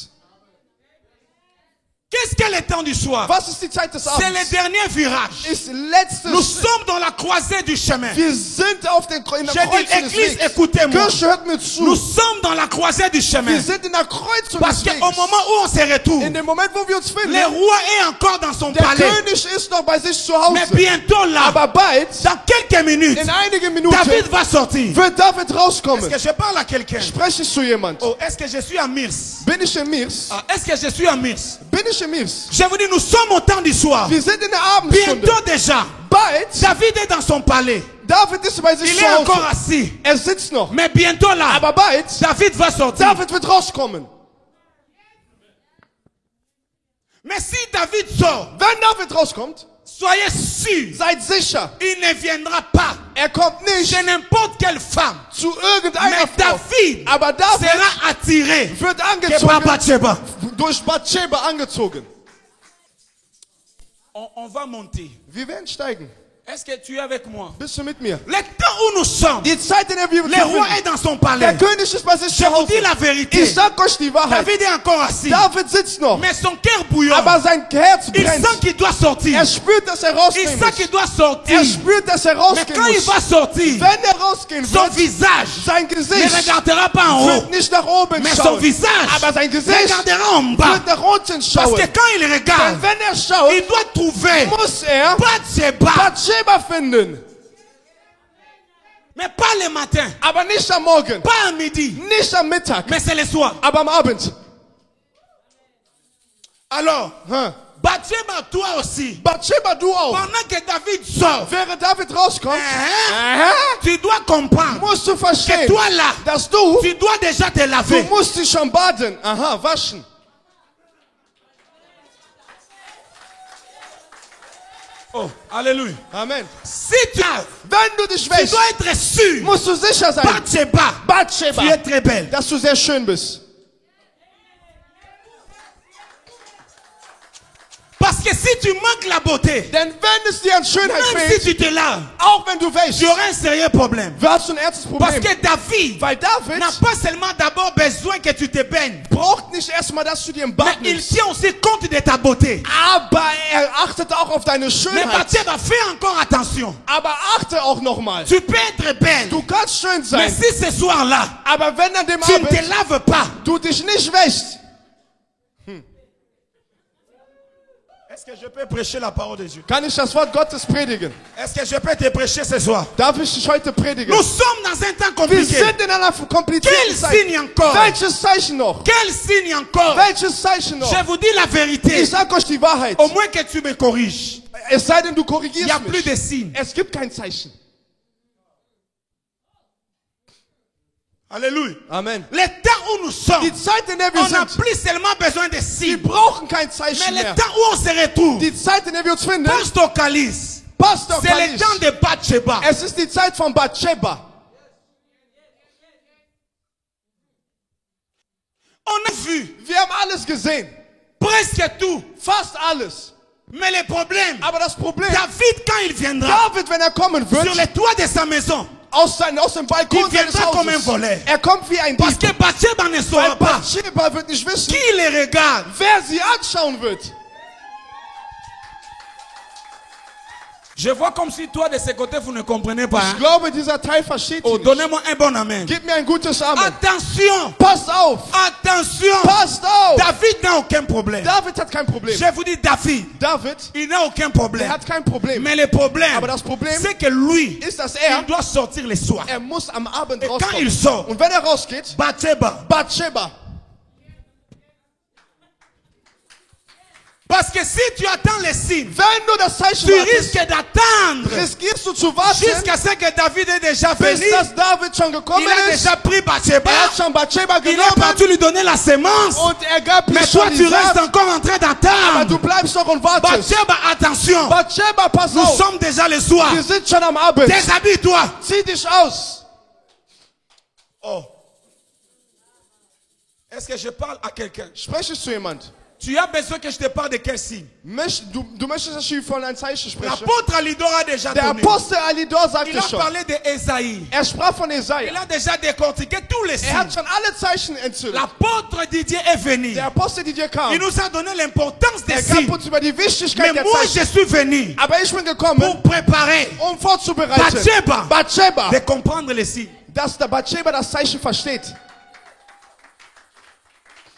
Qu'est-ce que le temps du soir? Was ist die Zeit des C'est Abends? le dernier virage. Ist letztes. Nous sommes dans la croisée du chemin. Wir sind auf den in der J'ai dit, Kreuzung des Église, Wegs. écoutez-moi. Kirche, hört mir Nous zu. sommes dans la croisée du chemin. Wir sind in der Kreuzung Parce des qu'au Wegs. moment où on se In retourne, dem Moment, wo wir uns le finden, roi est encore dans son der palais. König ist noch bei sich zu Mais Hause. bientôt là, Aber bald, dans quelques minutes, in einigen Minuten, David va sortir. wird David Est-ce rauskommen. que je parle à quelqu'un? Spreche ich zu jemand? Oh, est-ce que je suis à Mirs? Bin ich in Mirs? Ah, est-ce que je suis à Mirs? Bin ich in Mirs? Je vous dis, nous sommes au temps du soir. Wir sind in der Abendstunde. Bientôt déjà, Bald, David est dans son palais. David ist bei sich Il zu est encore Hause. assis. Er sitzt noch. Mais bientôt là, Aber bald, David va sortir. David wird rauskommen. Mais si David sort, Wenn David rauskommt, soyez sûrs, seid sicher, il ne viendra pas er kommt nicht chez n'importe quelle femme. zu irgendeiner Mais Frau. David Aber David sera attiré wird que par angezogen, Bathsheba. durch Bathsheba angezogen. On va monter. Wir werden steigen. Est-ce que tu es avec moi? Bist du mit mir? Le temps où nous sommes, Die Zeit, in der wir uns le roi befinden. est dans son Der palais. König ist bei sich Je zu vous dis Hause. la vérité. Ich sag euch die Wahrheit. David est encore assis. David sitzt noch. Mais son cœur bouillonne. Aber sein Herz Il brennt. sent qu'il doit sortir. Er spürt, dass er Il rausgehen sent qu'il muss. doit sortir. Er spürt, dass er Mais rausgehen quand il muss. va sortir, Wenn er rausgehen son wird, visage sein ne Gesicht regardera pas en haut, wird nicht nach oben mais son schauen. visage Aber sein Gesicht regardera en bas. wird nach unten Parce schauen. que quand il Denn regarde, wenn er schaut, il doit trouver muss er Bathsheba, Bathsheba finden. mais pas le matin, Aber nicht am Morgen. pas à midi, Nicht am Mittag. mais c'est le soir. Aber am Abend. Alors, Hm. Bathsheba, toi aussi, Bathsheba, du auch. pendant que David sort, Während David rauskommt, tu dois comprendre musst du que verstehen, toi là, dass du tu dois déjà te laver. musst dich schon baden. Aha, waschen. Oh, alléluia. Amen. Si tu as, Wenn du dich tu wäschst, dois être sûr, musst du sicher sein, Bathsheba, Bathsheba, tu es très belle. dass du sehr schön bist. Parce que si tu manques la beauté, Denn wenn es dir an Schönheit même si fehlt, tu te laves, auch wenn du wäschst, tu auras un sérieux problème. hast du ein ernstes Parce Problem. que David Weil David n'a pas seulement d'abord besoin que tu te baignes, braucht nicht erstmal, dass du dir ein mais Bad il nimmst. tient aussi compte de ta beauté. Aber er achtet auch auf deine Mais Schönheit. Bathsheba, fais encore attention. Aber achte auch nochmal. Tu peux être belle, Du kannst schön mais sein. si ce soir-là, Aber wenn an dem tu ne Abend te laves pas, du dich nicht wäschst, est-ce que je peux prêcher la parole de Dieu? kann ich das Wort Gottes predigen. Est-ce que je peux te prêcher ce soir? Darf ich dich heute predigen? Nous sommes dans un temps Wir compliqué. sind in einer komplizierten Quel Zeit. signe encore? Welches Zeichen noch? Quel signe encore? Welches Zeichen noch? Je vous dis la vérité. Ich sag euch die Wahrheit. Au moins que tu me corriges. Es sei denn, du Il n'y a korrigierst plus de mich. signes. Es gibt kein Zeichen. Alléluia. Amen. Le temps où nous sommes, Die Zeit, in der wir on n'a sind, plus seulement besoin de wir signes. brauchen kein Mais Zeichen le mehr. temps où on se retrouve, Die Zeit, in der wir uns finden, Pastor Calice, Pastor c'est le Kalisch. temps de Bathsheba. Es ist die Zeit von Bathsheba. On a vu Wir haben alles gesehen. presque tout. Fast alles. Mais le problème, Aber das Problem, David, quand il viendra David, wenn er kommen sur wird, le toit de sa maison, aus dem Balkon il seines viendra comme un Hauses, voleur. er kommt wie ein Parce Dieb. que Bathsheba ne Weil saura pas Bathsheba wird nicht wissen, qui les regarde. wer sie anschauen wird. Je vois comme si toi de ce côté vous ne comprenez pas. Ich Hein? glaube, dieser Teil versteht Oh, sie nicht. donnez-moi un bon amen. Gib mir ein gutes Amen. Attention, Passt auf. attention. Passt auf. David n'a aucun problème. David hat kein Problem. Je vous dis David, David, il n'a aucun er problème. hat kein Problem. Mais le problème, Aber das Problem c'est que lui, ist, dass il doit sortir le soir. er muss am Abend Et quand il rauskommen. sort, Und wenn er rausgeht, Bathsheba. Bathsheba. Parce que si tu attends les signes, Wenn du das Zeichen tu wartest, risques d'attendre riskierst du zu warten, jusqu'à ce que David ait déjà bis venu. das David schon gekommen Il a ist. déjà pris Bathsheba. Er hat schon Bathsheba Il est genommen parti lui donner la semence. und er gab ihm Mais schon toi, die tu restes Saat. encore en train Aber d'attendre. du bleibst noch und wartest. Bathsheba, attention. Bathsheba, pass Nous auf. sommes déjà le soir. Wir sind schon am Abend. Déshabille-toi. Zieh dich aus. Oh. Est-ce que je parle à quelqu'un? Spreche ich zu jemand? Tu as besoin que je te parle de quel signe? Du möchtest, dass ich von einem Zeichen spreche? L'apôtre Alidor a déjà Der donné. Apostel Alidor Il sagte a schon. parlé de Esaïe. Er sprach von Il Jesaja. a déjà décortiqué tous les Er hat signes. schon alle Zeichen entzündet. L'apôtre Didier est venu. Der Apostel, die dir kam, Il nous a donné l'importance des er gab signes. uns über die Mais Wichtigkeit der moi, je Zeichen. suis venu Aber ich bin pour gekommen, préparer, vorzubereiten, Bathsheba. Bathsheba, de comprendre les signes. dass der Bathsheba das Zeichen versteht.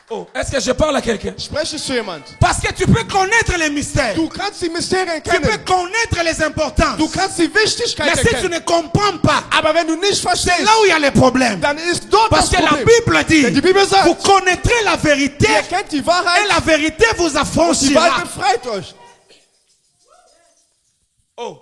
Oh, est-ce que je parle à quelqu'un? Spreche ich zu jemand? Parce que tu peux connaître les mystères. Du kannst die Mysterien Tu peux kennen. connaître les importances. Du kannst die Wichtigkeit Mais si tu erkennen. ne comprends pas, Aber wenn du nicht c'est verstehst, là où il y a les problèmes. dann ist dort Parce das que la Problem. Bible dit, Denn die Bibel sagt, vous connaîtrez la vérité ihr kennt die et Wahrheit la vérité vous und die affranchira. Wahrheit befreit euch. Oh,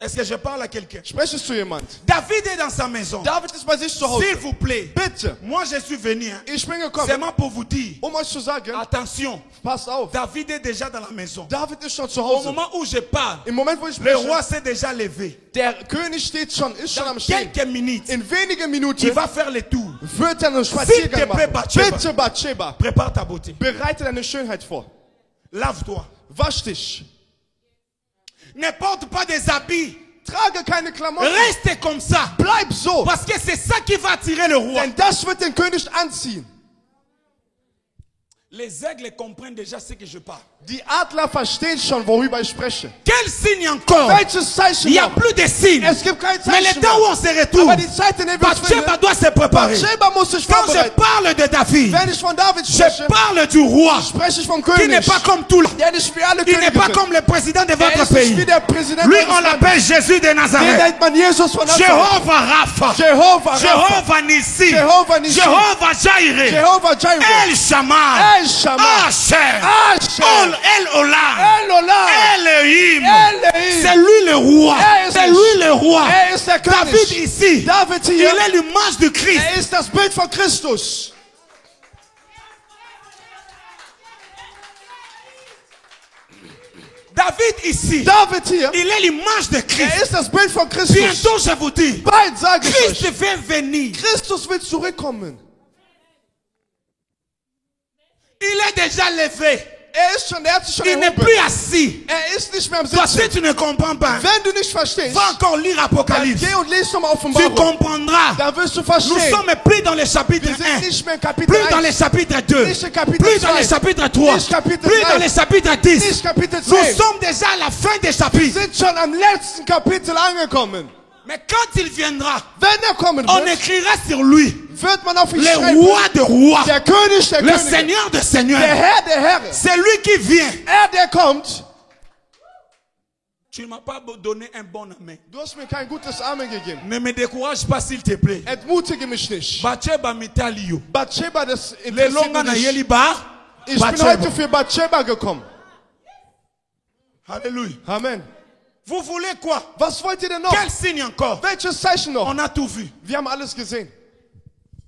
est-ce que je parle à quelqu'un? Spreche ich zu jemand? David est dans sa maison. David ist bei sich zu Hause. S'il vous plaît, Bitte, moi je suis venu. Hein, ich bin gekommen, seulement pour vous dire, euch zu sagen, attention, passt auf. David est déjà dans la maison. David ist schon zu Au Hause. moment où je parle, Im Moment, wo ich le spreche, roi s'est déjà levé. der König steht schon, ist schon Dans am Stehen. quelques minutes, In wenigen il Minuten va faire le tour. wird er einen S'il te Spaziergang plaît, machen. Bathsheba. Bitte, Bathsheba, Prépare ta beauté. bereite deine Schönheit vor. Lave-toi. Wasch dich. Ne porte pas des habits. Trage keine Klamotten. Reste comme ça. Bleib so. Parce que c'est ça qui va attirer le roi. Denn das wird den König anziehen. Les aigles comprennent déjà ce que je parle. Die Adler verstehen schon, worüber ich spreche. Quel signe encore? Welches Zeichen Il n'y a noch? plus de signes. Es gibt kein Mais le Zeichen temps où mehr. on se retrouve, Aber die Zeit, in der wir uns Bathsheba finden, doit se préparer. Bathsheba muss sich Quand je vorbereiten. parle de David, Wenn ich von David je spreche, parle du roi spreche ich vom qui König. n'est pas comme tout le monde. Der nicht wie alle Il n'est Könige pas sind. comme le président de Er votre ist nicht wie pays. der Präsident Lui, unseres on Landes. l'appelle Jésus de Den Nazareth. nennt man Jesus von Nazareth. Jehovah Rapha. Jehovah Rapha. Jehovah Nissi. Jehovah Nissi. Jehovah Jireh. Jehovah Jireh. El Shammah. El Shammah. Asher. Asher. El Olam. El Olam. Elohim. Elohim. C'est lui le roi. Er ist C'est es. lui le roi. Er ist der David König. ici. David Il hier. est l'image du Christ. Er ist das Bild von Christus. David ici. David hier. Il est l'image de Christ. Er ist das Bild von Christus. Bientôt je vous dis. Bald sage ich Christ euch. va venir. Christus wird zurückkommen. Il est déjà levé. Er hat sich schon Il n'est erhoben. plus assis. Er ist nicht mehr am Toi, si Sitzen. tu ne comprends pas, Wenn du nicht verstehst, va encore lire dann Apocalypse. geh und lese nochmal Tu Offenbarung. comprendras. Da wirst du Nous verstehen. sommes plus dans le chapitre Wir sind 1, nicht mehr in Kapitel plus dans le 1, chapitre 2, nicht in Kapitel plus dans le 2, chapitre 3, nicht Kapitel plus 3, dans le chapitre 10. nicht Kapitel Nous 10. sommes déjà à la fin des Wir chapitres. sind schon am letzten Kapitel angekommen. Mais quand il viendra, Wenn er kommen on wird, écrira sur lui wird man auf ihn le schreiben. roi de rois, Der König der le Könige, Seigneur de der seigneurs. Herr der Herren. C'est lui qui vient. Der kommt. Tu ne m'as pas donné un bon amen. Du hast mir kein gutes Amen gegeben. Ne me décourage pas s'il te plaît. Entmutige mich nicht. Bathsheba mitali. Bathsheba, das Le interessiert longa mich na nicht. yeli ba. Ich bin Bathsheba. heute für Bathsheba gekommen. Alléluia. Amen. Vous voulez quoi? Was wollt ihr denn noch? Quel signe encore? Welches Zeichen noch? On a tout vu. Wir haben alles gesehen.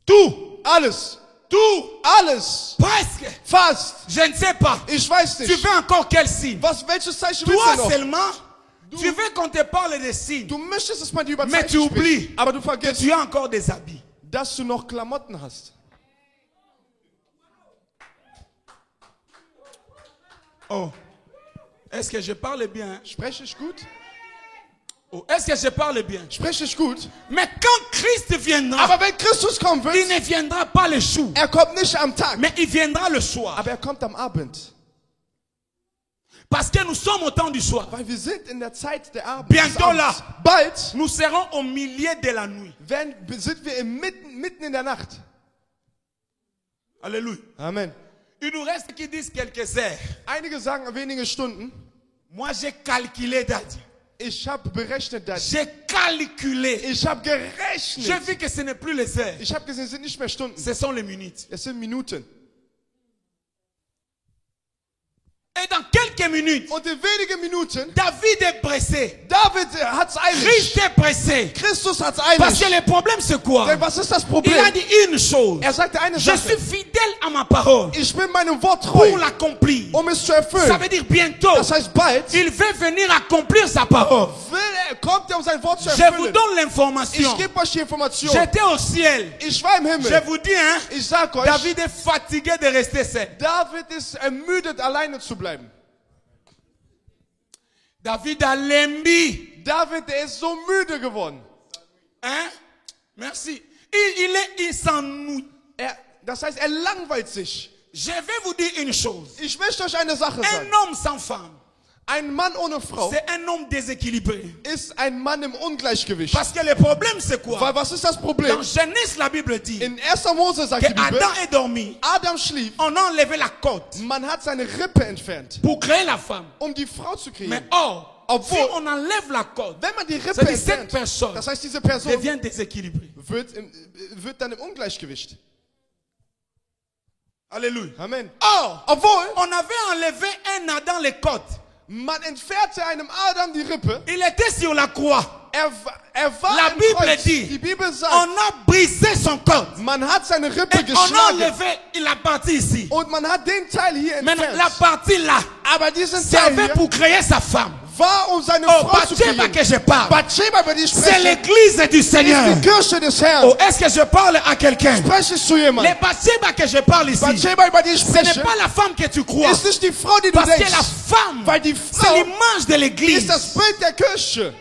Tout. Alles. Tout. Alles. Presque. Fast. Je ne sais pas. Ich weiß Tu nicht. veux encore quel signe? Welches Zeichen willst Toi du noch? seulement, tu veux qu'on te parle des signes. Du möchtest, dass man die über Mais tu Zeichen oublies spricht. Aber du que vergisst, tu as encore des habits. dass du noch Klamotten hast. Oh. Est-ce que je parle bien? Spreche ich gut? Oh. Est-ce que je parle bien? Spreche ich gut? Mais quand Christ viendra, Aber wenn Christus kommen il wird, ne viendra pas le jour, er kommt nicht am Tag, mais il viendra le soir. aber er kommt am Abend. Parce que nous sommes au temps du soir. Weil wir sind in der Zeit der Abend. Bientôt là. Bald Nous serons au milieu de la nuit. sind wir mitten in der Nacht. Alléluia. Amen. Il nous reste qui disent quelques heures. Einige sagen wenige Stunden. Moi j'ai calculé, Daddy. Ich habe berechnet das. J'ai calculé. Ich habe J'ai gerechnet. vu que ce n'est plus les heures. Ich habe gesehen, es sind nicht mehr Stunden. Ce sont les minutes. Es sind Minuten. Et dans quelques minutes, Und in wenigen Minuten, David est pressé. David hat's eilig. Christ est pressé. Christus hat's Parce que eilig. le problème c'est quoi? Denn was ist das Il Problem? a dit une chose. Er sagte eine Je Sache. suis fidèle à ma parole Ich bin meinem Wort pour treu, l'accomplir. um es zu Ça erfüllen. veut dire bientôt, Das heißt, bald il veut venir accomplir sa parole. kommt er, um sein Wort zu Je vous erfüllen. donne Ich l'information. gebe euch die Information. J'étais au ciel. Ich war im Je Himmel. vous dis, hein, Ich sag euch, David est fatigué de rester seul. David ist ermüdet, alleine zu bleiben. David a lembi. David, der ist so müde geworden. Hein? Merci. Il s'ennuie. Das heißt, er langweilt sich. Je vais vous dire une chose. Ich möchte euch eine Sache Un sagen. homme sans femme, Ein Mann ohne Frau c'est un homme déséquilibré. ist ein Mann im Ungleichgewicht. Parce que le problème, c'est quoi? Weil was ist das Problem? Dans Genèse, la Bible dit In 1. Mose sagt que die Bibel, Adam est dormi. Adam schlief, On a enlevé la côte man hat seine Rippe entfernt, pour créer la femme. um die Frau zu Mais kriegen. or, si Obwohl, on enlève la côte, wenn man die Rippe c'est-à-dire cette entfernt, personne das heißt, diese Person devient déséquilibrée. wird dann im Ungleichgewicht. Alléluia. Amen. Or, Obwohl, on avait enlevé un Adam les côtes. man entfernte einem Adam die Rippe. Il était sur la croix. Er war La am Bible Kreuz. dit, Die Bibel On sagt, a brisé son côte. man hat seine Rippe Et on a geschlagen enlevé la partie ici. und man hat den Teil hier Maintenant, la entfernt. partie là Aber diesen Teil servait hier pour créer sa femme. war, um seine Oh, Frau zu Bathsheba kriegen. que je parle. Bathsheba, über die ich C'est spreche, l'église du Seigneur. ist die Kirche des Herrn. Oh, est-ce que je parle à quelqu'un? Spreche ich zu Les jemandem. Bathsheba que je parle ici, Bathsheba, über die ich ce n'est spreche, pas la femme que tu crois. ist nicht die Frau, die du Parce que denkst. la femme, Weil die c'est Frau l'image de ist l'église. das Bild der Kirche.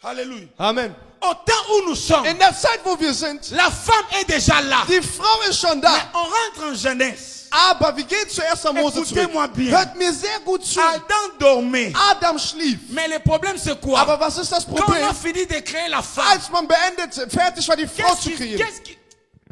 Alléluia. Amen. Au temps où nous sommes, In der Zeit, wo wir sind, la femme est déjà là. die Frau ist schon da. Mais on rentre en jeunesse. Aber wir gehen zu 1. Mose zurück. Écoutez-moi bien. Hört mir sehr gut zu. Adam dormait. Adam schlief. Mais le problème c'est quoi? Aber was ist das Quand on Problem? a fini de créer la femme, Als man fertig war, die Frau zu kreieren.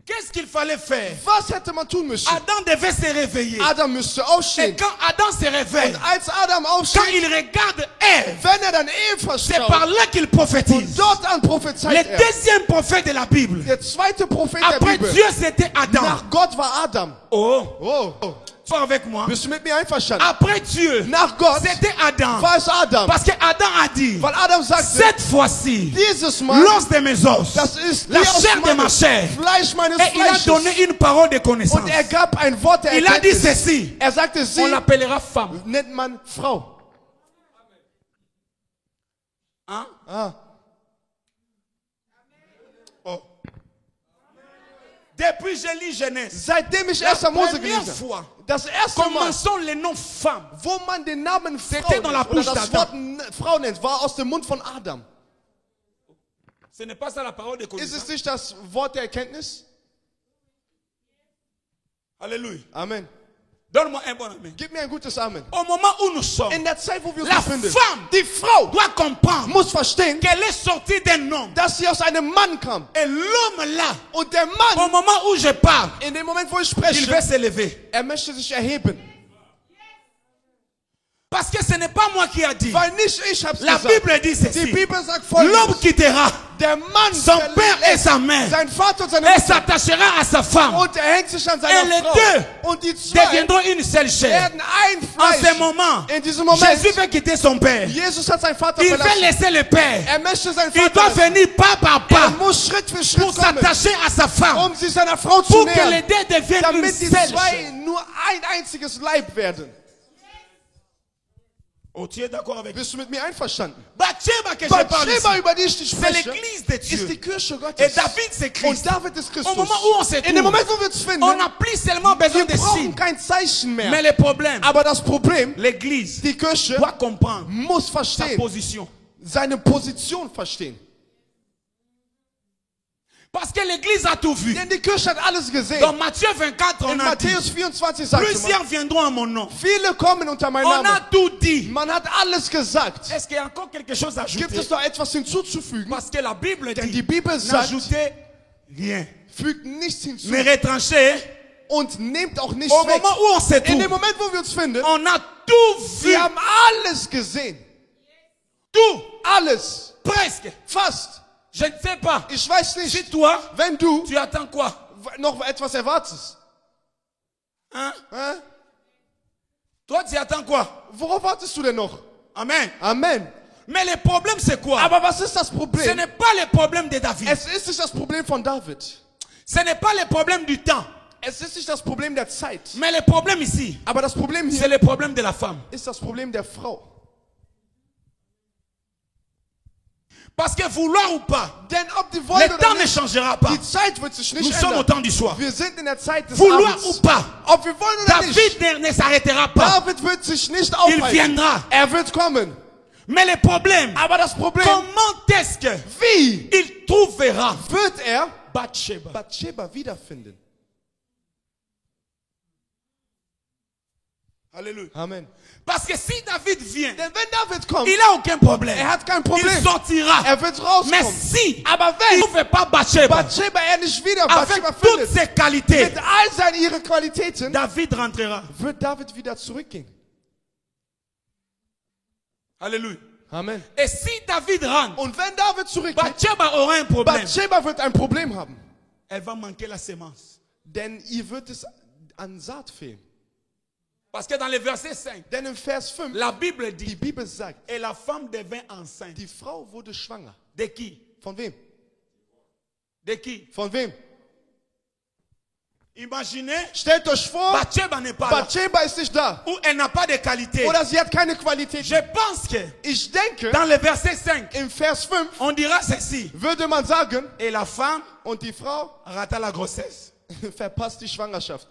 qu'est-ce qu'il fallait faire? Was hätte man tun müssen? Adam devait se réveiller. Adam müsste Et aufstehen. quand Adam se réveille, Und als Adam quand aufsteht, il regarde Ève, wenn er dann Eva c'est par schaut, là qu'il prophétise. dort an prophezeit Le er. deuxième prophète de la Bible, Der zweite Prophet der après Bibel. Dieu, c'était Adam. Nach Gott war Adam. Oh, Oh, sois avec moi. bist du mit mir einverstanden? Après Dieu, Nach Gott c'était Adam. war es Adam. Parce que Adam a dit, Weil Adam sagte, cette fois-ci, dieses Mal, l'os de mes os, das ist la die aus chair de ma meinem chair. Fleisch meines Et il a Fleisches. donné une parole de connaissance. Und er gab ein Wort der Il a dit Erkenntnis. ceci, Er sagte, sie on l'appellera femme. nennt man Frau. Hein? Ah. Oh. Depuis je lis Genèse, Seitdem ich la 1. Mose première gelesen habe, fois, das erste Mal, commençons le nom femme. wo man den Namen Frau C'était dans la nennt, oder bouche das d'Adam. Wort Frau nennt, war aus dem Mund von Adam. Ce n'est pas ça la parole de Ist connaissance. es nicht das Wort der Erkenntnis? Alléluia. Amen. Donne-moi un bon amen. Gib mir ein gutes Amen. Au moment où nous sommes, In der Zeit, wo wir uns la befinden, femme die Frau doit comprendre muss verstehen, qu'elle est sortie d'un homme. dass sie aus einem Mann kam. Et l'homme là, Und der au Mann, moment où je parle, in dem Moment, wo ich il va spreche, se lever. möchte sich erheben. Parce que ce n'est pas moi qui a dit. Weil nicht ich hab's La gesagt. Bible dit Die ceci. Bibel sagt L'homme folgendes. quittera Der Mann son père et sa mère sein Vater und seine et Mutter s'attachera à sa femme. und er hängt sich an Et seiner les Frau. deux Und die zwei deviendront une seule chair. werden ein En ce Fleisch. moment, In diesem Moment, Jésus veut quitter son père. Jesus hat seinen Vater Il veut verlassen. laisser le père. Er möchte seinen Il Vater doit lassen. venir pas par Er pas muss Schritt für pour Schritt kommen, s'attacher à sa femme. sich seiner Frau zu Pour que les nähern, deux deviennent une damit die seule zwei chair. nur ein einziges Leib werden. Oh, tu es d'accord avec Bist du mit mir einverstanden? Bathsheba que je parle Bathsheba, ici, über die ich dich c'est spreche, l'église de ist Dieu. die Kirche Et Gottes. David c'est Und Christ. David ist Christus. Au moment où on se In dem trouve, Moment, wo wir uns finden, on n'a plus seulement besoin wir de brauchen signes. kein Zeichen mehr. Mais le problème, Aber das Problem, l'église die Kirche doit comprendre muss sa verstehen, position. seine Position verstehen. Parce que l'église a tout vu. Denn die Kirche hat alles gesehen. Dans Matthieu 24, In on a dit, Matthäus 24 sagt man, plusieurs viendront à mon nom. viele kommen unter meinem On a Namen. tout dit. Man hat alles gesagt. Est-ce qu'il y a encore quelque chose à Gibt ajouter? es noch etwas hinzuzufügen? Parce que la Bible Denn dit, die Bibel sagt, n'ajoutez rien. fügt nichts hinzu Ne retranchez. und nehmt auch nichts Au weg. moment où on se In dem trouve, Moment, wo wir uns finden, on a tout vu. wir haben alles gesehen. Tout. Alles. Presque. Fast. Je ne sais pas. Ich weiß Si nicht, toi, wenn du tu attends quoi? noch etwas erwartest. Hein? Hä? Toi, tu attends quoi? Worauf wartest du denn noch? Amen. Amen. Mais le problème, c'est quoi? Aber was ist das Ce Problem? n'est pas le problème de David. Es ist nicht das Problem von David. Ce n'est pas le problème du temps. Es ist nicht das Problem der Zeit. Mais le problème ici, Aber das Problem c'est hier le problème de la femme. ist das Problem der Frau. Parce que vouloir ou pas, Denn ob die wollen le oder temps ne nicht, changera pas. die Zeit wird sich Nous nicht sommes au ändern. temps du soir. Wir sind in der Zeit des Vouloir Abends. ou pas, Ob wir wollen oder nicht, David ne s'arrêtera pas. David wird sich nicht Il aufhalten. viendra. Er wird kommen. Mais le problème, Aber das Problem, comment est-ce que wie il trouvera wird er Bathsheba? Bathsheba wiederfinden? Alléluia. Amen. Parce que si David vient, Denn wenn David kommt, il n'a aucun problème. er hat kein Il Problem. sortira. Er wird Mais rauskommen. si Aber il wenn ne fait pas Bathsheba, Bathsheba er nicht wieder avec Bathsheba toutes findet, ses qualités, mit all seinen ihre Qualitäten, David rentrera. wird David wieder zurückgehen. Alléluia. Amen. Et si David rentre, Und wenn David zurückgeht, Bathsheba aura un problème. Bathsheba wird ein Problem haben. Elle va manquer la sémence. Denn ihr wird es an Saat fehlen. Parce que dans le verset 5, Denn im Vers 5, la Bible die dit, Bibel sagt, et la femme devint enceinte. die Frau wurde schwanger. De qui? Von wem? De qui? Von wem? Imaginez, Stellt euch vor, Bathsheba n'est pas là. Bathsheba ist nicht da. Ou elle n'a pas de qualité. Oder sie hat keine Qualität. Je pense que Ich denke, dans le verset 5, im Vers 5 on dira ceci. würde man sagen, Et la femme und die Frau rata la grossesse. verpasst die Schwangerschaft.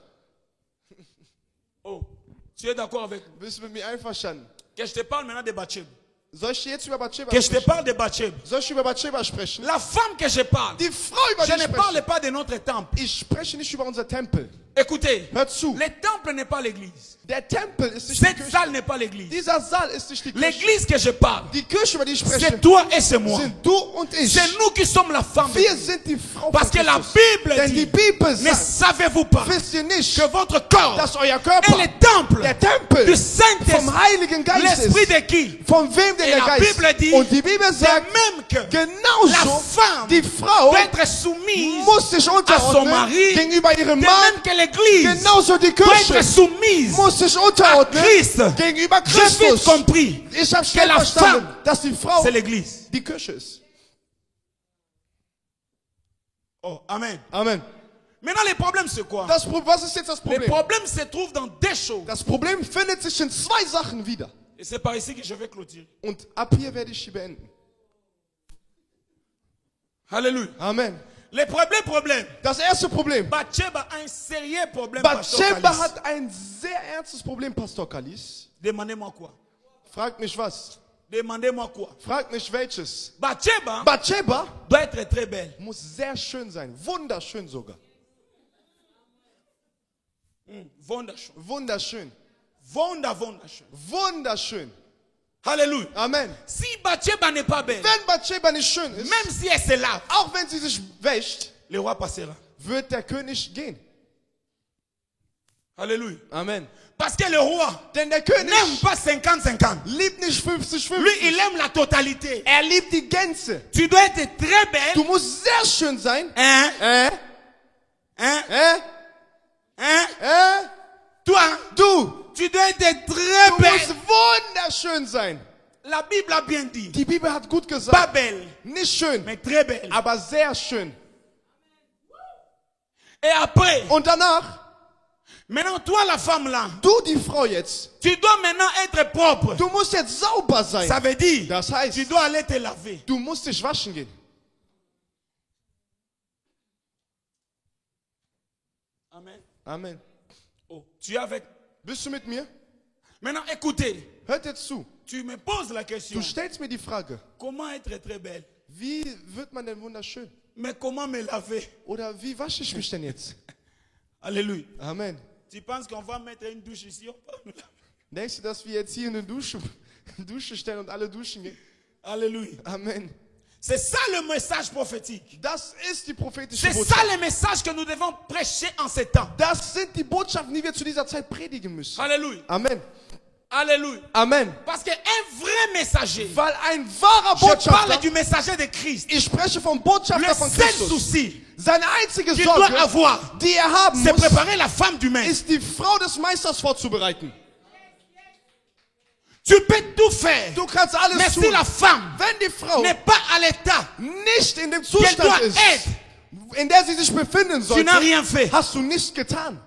Oh, tu es d'accord avec moi? Bist du mit mir einverstanden? Que je te parle maintenant de Bathsheba. Soll ich jetzt über Bathsheba Que je te sprechen? parle de Bathsheba. Soll ich über Bathsheba sprechen? La femme que je parle. Die Frau, über Je die ne ich parle spreche. pas de notre temple. Ich spreche nicht über unser Tempel. Écoutez, Hört zu. le temple n'est pas l'église. Der Tempel ist nicht die Cette Kirche. salle n'est pas l'église. Dieser Saal ist nicht die Kirche. L'église que je parle, Die Kirche, über die ich spreche, c'est toi et c'est moi. sind du und ich. C'est nous qui sommes la femme. de Wir Christ. sind die Frau Parce von que la Christus. Bible Denn die dit, Bibel ne sagt, savez-vous pas wisst ihr nicht, que votre corps dass euer est Körper le temple der Tempel du Saint-Esprit, vom Heiligen Geist l'Esprit ist. de qui? Von wem denn Et der la Geist? Bible dit, Und die Bibel de sagt, même que la genauso femme die Frau doit être soumise muss sich à son unterordnen mari, gegenüber de ihrem même Mann. que l'Église Genauso die doit Kirche être soumise muss sich à unterordnen Christ. gegenüber J'ai vite Christus. compris, Ich habe schnell la verstanden, femme, dass die Frau c'est l'Église. die Kirche ist. Oh, Amen. Amen. Maintenant, le problème, c'est quoi? Was ist jetzt das Le Problem? problème se trouve dans deux choses. Das Problem findet sich in zwei Sachen wieder. Et c'est par ici que je vais clôturer. Und ab hier werde ich beenden. Alléluia. Amen. Le problème. Das erste Problem. Bathsheba a un sérieux problème. Bathsheba Pastor Kalis. hat ein sehr ernstes Problem, Pastor Kalis. Demandez-moi quoi? Fragt mich was. Demandez-moi quoi? Fragt mich welches. Bathsheba Bathsheba doit être très belle. muss sehr schön sein. Wunderschön sogar. Wunderschön. Wunderschön. Wunderschön. Wunderschön. Alléluia. Amen. Si Bathsheba n'est pas belle, Wenn Bathsheba nicht schön ist, même si elle se lave, auch wenn sie sich wäscht, le roi passera. wird der König gehen. Alléluia. Amen. Parce que le roi Denn der König n'aime pas 50-50. liebt nicht 50-50. Lui, il aime la totalité. Er liebt die Gänze. Tu dois être très belle. Du musst sehr schön sein. Hein? Toi, tu dois être très Du belle. musst wunderschön sein. La Bible a bien dit. Die Bibel hat gut Pas gesagt. belle, Nicht schön, mais très belle. aber sehr schön. Et après, Und danach, maintenant toi la femme là, du die Frau jetzt, tu dois maintenant être propre. du musst jetzt sauber sein. Ça veut dire, Das heißt, tu dois aller te laver. du musst dich waschen gehen. Amen. Amen. Oh, tu es avec. Bist du mit mir? Maintenant écoutez, Hört jetzt zu. tu me poses la question. Du stellst mir die Frage, Comment être très belle? wie wird man denn wunderschön? Mais comment me laver? Oder wie wasche ich mich denn jetzt? Alléluia. Amen. Tu penses qu'on va mettre une douche ici? On va nous laver. Denkst du, dass wir jetzt hier eine Dusche stellen und alle duschen gehen? Alléluia. Amen. C'est ça le message prophétique. Das ist die prophetische C'est Botschaft. ça le message que nous devons prêcher en ces temps. Das sind die Botschaften, die wir zu dieser Zeit predigen müssen. Alléluia. Amen. Alléluia. Amen. Parce qu'un vrai messager, Weil ein wahrer je parle Botschafter, du messager de Christ. ich spreche vom Le Botschafter von seul Christus. souci Seine einzige qu'il doit Sorge, avoir, die er haben c'est muss, préparer la femme du maître. ist die Frau des Meisters vorzubereiten. Tu peux tout faire. Du kannst Mais alles si tun. la femme Wenn die Frau n'est pas à l'état nicht in dem qu'elle Zustand doit ist, être, in der sie sich befinden tu sollte, n'as rien fait. hast du nichts getan.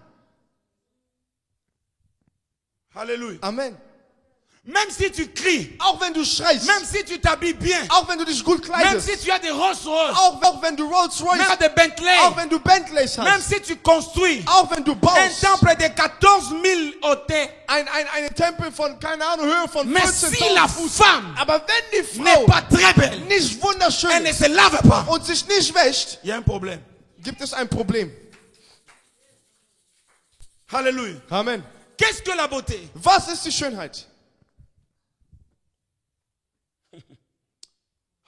Alléluia. Amen. Même si tu cries, Auch wenn du schreist, même si tu t'habilles bien, auch wenn du dich gut même kleidest, si tu as des Rolls Royce, auch wenn du Rolls Royce, même des Bentley, auch wenn du Bentleys même hast, si tu construis auch wenn du un baust, temple de 14 000 hauteurs, einen Tempel von, keine Ahnung, Höhe von mais si la 14.000 Fuß. femme Aber wenn die n'est Frau pas très belle, nicht wunderschön elle ne ist se lave pas, und sich nicht wäscht, il y a un problème. gibt es ein Problem. Alléluia. Amen. Qu'est-ce que la beauté? Was ist die Schönheit?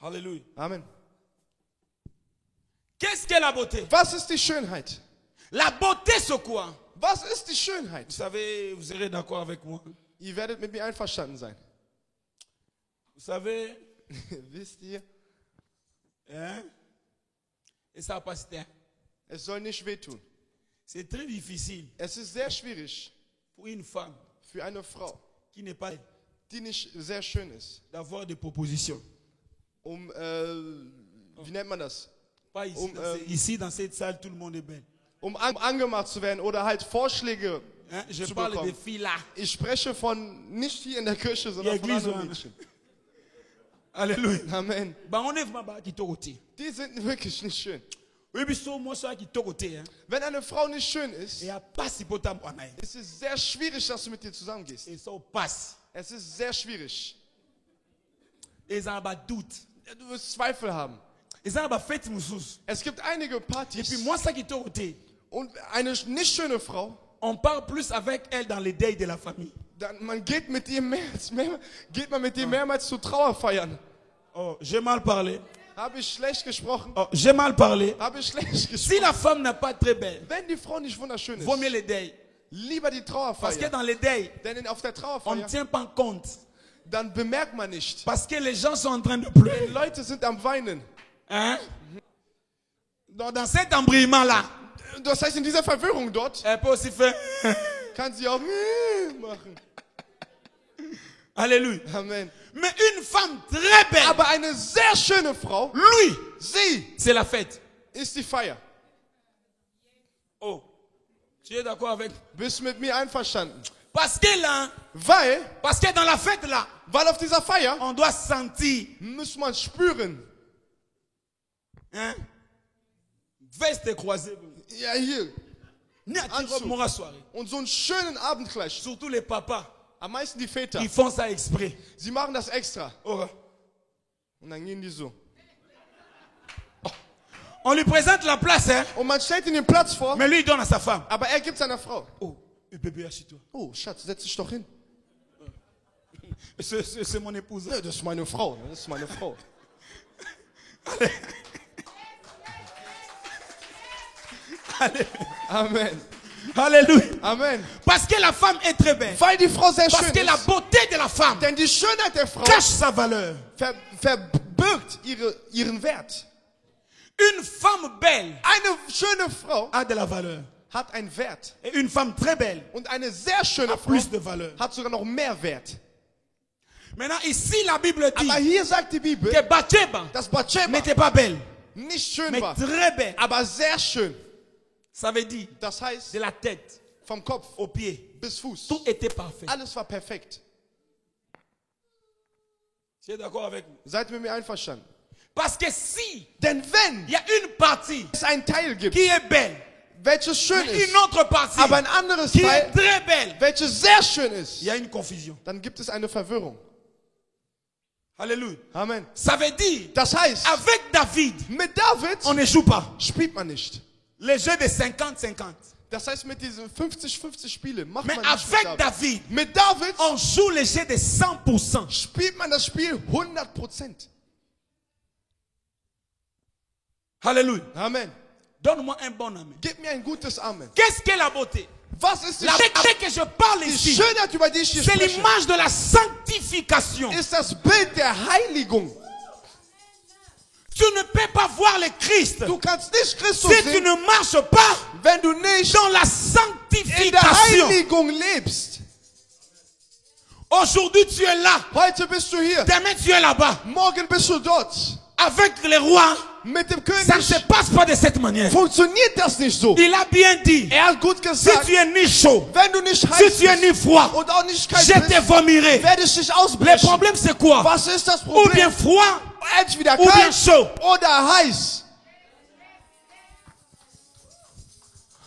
Alléluia. Amen. Qu'est-ce que la beauté? Was ist die Schönheit? La beauté, c'est quoi? Was ist die Schönheit? Vous savez, vous serez d'accord avec moi. Ihr werdet mit mir einverstanden sein. Vous savez, Wisst ihr, hein? Et ça passe. es soll nicht wehtun. C'est très difficile Es ist sehr schwierig pour une femme für eine Frau, qui n'est pas die nicht sehr schön ist, d'avoir des propositions. wie nennt man das? Pas ici, Um, ici dans cette salle, tout le monde est belle. um angemacht zu werden oder halt Vorschläge Hein, je zu parle des bekommen. filles là. Ich spreche von nicht hier in der Kirche, sondern von L'église, anderen hein. Mädchen. Alléluia. Amen. Bah, on est vraiment qui côté. Die sind wirklich nicht schön. Oui, mais so, moi, ça qui côté. Wenn eine Frau nicht schön ist, Et y a pas si potam pour naï. ist es sehr schwierig, dass du mit ihr zusammengehst. Et ça passe. Es ist sehr schwierig. Et ça a doute. Du wirst Zweifel haben. Et ça a fait moussous. Es gibt einige Et Partys puis moi, ça qui côté. und eine nicht schöne Frau, On parle plus avec elle dans les deuils de la famille. dann man geht mit ihr geht man mit ihr mehrmals zu Trauerfeiern. Oh, j'ai mal parlé. Habe ich schlecht gesprochen? Oh, j'ai mal parlé. Habe ich schlecht Si gesprochen? la femme n'est pas très belle, Wenn die Frau nicht wunderschön vaut mieux ist, les deuils. lieber die Parce que Trauerfeier. dans les deuils, Denn auf der on ne Trauerfeier, tient pas compte. dann bemerkt man nicht. Parce que les gens sont en train de pleurer. Die Leute sind am Weinen. Hein? Donc, dans cet embrayement-là, Das heißt, in dieser Verwirrung dort elle peut aussi faire. kann sie auch machen. Alléluia. Amen. Mais une femme très belle, Aber eine sehr schöne Frau, lui, sie c'est la fête. ist die Feier. Oh, tu es d'accord avec? Bist du mit mir einverstanden? Parce que là, Weil dans la fête là, auf dieser Feier on doit sentir. muss man spüren. Hein? Veste croisée. Ja, hier. Ni à Anzug. Mora soirée. Und so einen schönen Abendkleid. Surtout les papas, Am meisten die Väter. ils font ça exprès. Sie machen das extra. Oh. Und dann gehen die so. On lui présente la place, hein? Und man stellt ihm den Platz vor, Mais lui, il donne à sa femme. aber er gibt seiner Frau. Oh, bébé, assieds-toi. Oh, Schatz, setz dich doch hin. C'est mon épouse. Ja, das ist meine Frau. Das ist meine Frau. Amen. Alléluia. Amen. Parce que la femme est très belle. Weil die Frau sehr Parce schön que la ist. beauté de la femme Denn die Schönheit der Frau cache sa valeur. verbirgt ihren Wert. Une femme belle Eine schöne Frau a de la valeur. hat einen Wert. Et une femme très belle Und eine sehr schöne a Frau plus de valeur. hat sogar noch mehr Wert. Maintenant, ici, la Bible dit Aber hier sagt die Bibel, que Bathsheba dass Bathsheba n'était pas belle, nicht schön mais war, très belle. aber sehr schön. Ça veut dire Das heißt, de la tête vom Kopf aux pieds, bis Fuß. tout était parfait. Alles war perfekt. Tu es d'accord avec moi? Seid mit mir einverstanden? Parce que si Denn wenn il y a une partie es einen Teil gibt, qui est belle, welches schön mais ist, une autre partie aber ein anderes qui est Teil, très belle, welches sehr schön ist, il y a une confusion. dann gibt es eine Verwirrung. Alléluia. Amen. Ça veut dire, Das heißt, avec David, mit David on ne joue pas. spielt man nicht. Les jeux de 50-50. Das heißt, mit diesen 50-50 Spiele macht Mais man nicht avec mit David. David, Mit David on joue les jeux de 100%. spielt man das Spiel 100%. Alléluia. Amen. Donne-moi un bon amen. Gib mir ein gutes Amen. Qu'est-ce que la beauté? Was ist die, La beauté que je parle die ici, Schönheit, über die ich hier c'est spreche? l'image de la sanctification. Ist das Bild der Heiligung. Tu ne peux pas voir le Christ Du kannst nicht Christus si tu sehen, ne marches pas wenn du nicht dans la in der sanctification. Heiligung lebst. Aujourd'hui, tu es là. Heute bist du hier, Demain, tu es là-bas. morgen bist du dort. Avec les rois, Mit dem ça ne se König passe pas de cette manière. funktioniert das nicht so. Il a bien dit, Er hat gut si gesagt, tu es ni chaud, wenn du nicht si heiß tu es ni bist froid, und auch nicht kalt je te bist, vomirai. werde ich dich Le ausbrechen. problème, c'est quoi? Was ist das Ou bien Problem? froid, Entweder ou bien kalt chaud. oder heiß.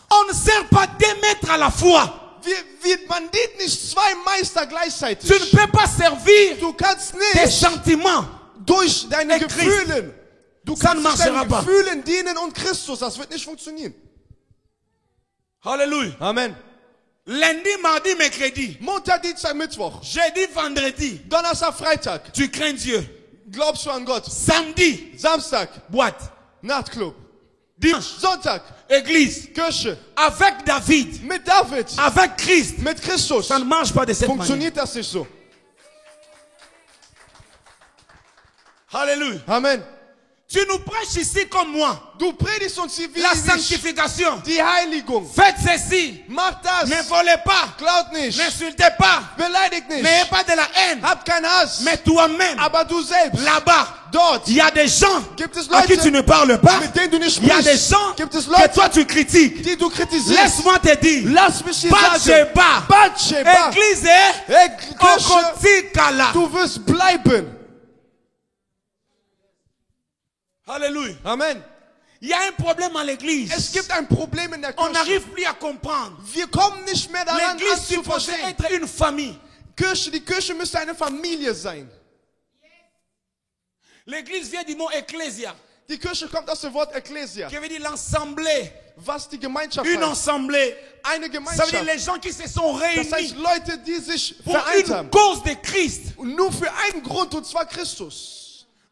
On ne sert pas deux maîtres à la fois. Man dient nicht zwei Meister gleichzeitig. Tu ne peux pas servir Du kannst tes nicht sentiments. durch deine Christ. Gefühle, du Ça ne kannst nicht marchera deinen pas. Gefühlen dienen und Christus. Das wird nicht funktionieren. Alléluia. Amen. Lundi, mardi, mercredi, Montag, Dienstag, Mittwoch, jeudi, vendredi, Donnerstag, Freitag. tu crains Dieu. Glaubst du an Gott? Samedi, Samstag, boîte. Nachtclub. Dimanche, Sonntag, église. Kirche. Avec David, Mit David, avec Christ, mit Christus. ça ne marche pas de cette manière. Funktioniert das nicht so. Alléluia. Amen. Tu nous prêches ici comme moi. Du predigst uns hier wie La ich. sanctification. Die Heiligung. Faites ceci. Macht das. Ne volez pas. Klaut nicht. N'insultez pas. Beleidigt nicht. N'ayez pas de la haine. Habt keinen Hass. Mais toi-même, Aber du selbst. là-bas, Dort. il y a des gens Gibt es à qui Leute, tu ne parles pas. mit denen du nicht Il y a des sprichst. gens Gibt es que Leute, toi tu critiques. die du kritisierst. Laisse-moi te dire. Lass mich dir Pas sagen. Sheba. Batsheba. Église est Kirche, Kala. du wirst bleiben. Alléluia. Amen. Il y a un problème à l'église. Es gibt ein Problem in der On Kirche. n'arrive plus à comprendre. Wir kommen nicht mehr daran L'église an zu supposée verstehen. être une famille. Die Kirche müsste eine Familie sein. L'église vient du mot ecclesia, Die Kirche kommt aus dem Wort Ecclesia, qui veut dire l'assemblée. was die Gemeinschaft Une heißt. assemblée. Eine Ça veut dire Gemeinschaft. les gens qui se sont Das heißt réunis Leute, die sich pour vereint une haben. cause de Christ. Und nur für einen Grund, und zwar Christus.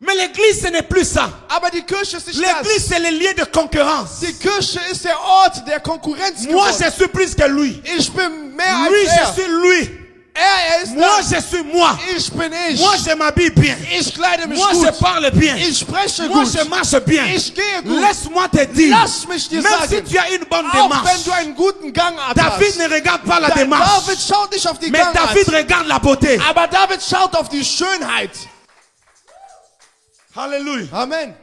Mais l'église, ce n'est plus ça. Aber die Kirche ist nicht L'église, das. c'est le lieu de concurrence. Die Kirche ist der Ort der Konkurrenz Moi, geworden. je suis plus que lui. Ich bin mehr Lui, als je er. suis lui. Er ist Moi, das. je suis moi. Ich bin ich. Moi, je m'habille bien. Ich kleide mich Moi, gut. je parle bien. Ich spreche Moi, gut. je marche bien. Ich gehe gut. Laisse-moi te dire. Lass mich dir Même si sagen, tu as une bonne auch wenn démarche, du einen guten Gangart David hast. ne regarde pas la David démarche. schaut nicht auf die Mais Gangart. David regarde la beauté. Aber David schaut auf die Schönheit. Alléluia. Amen.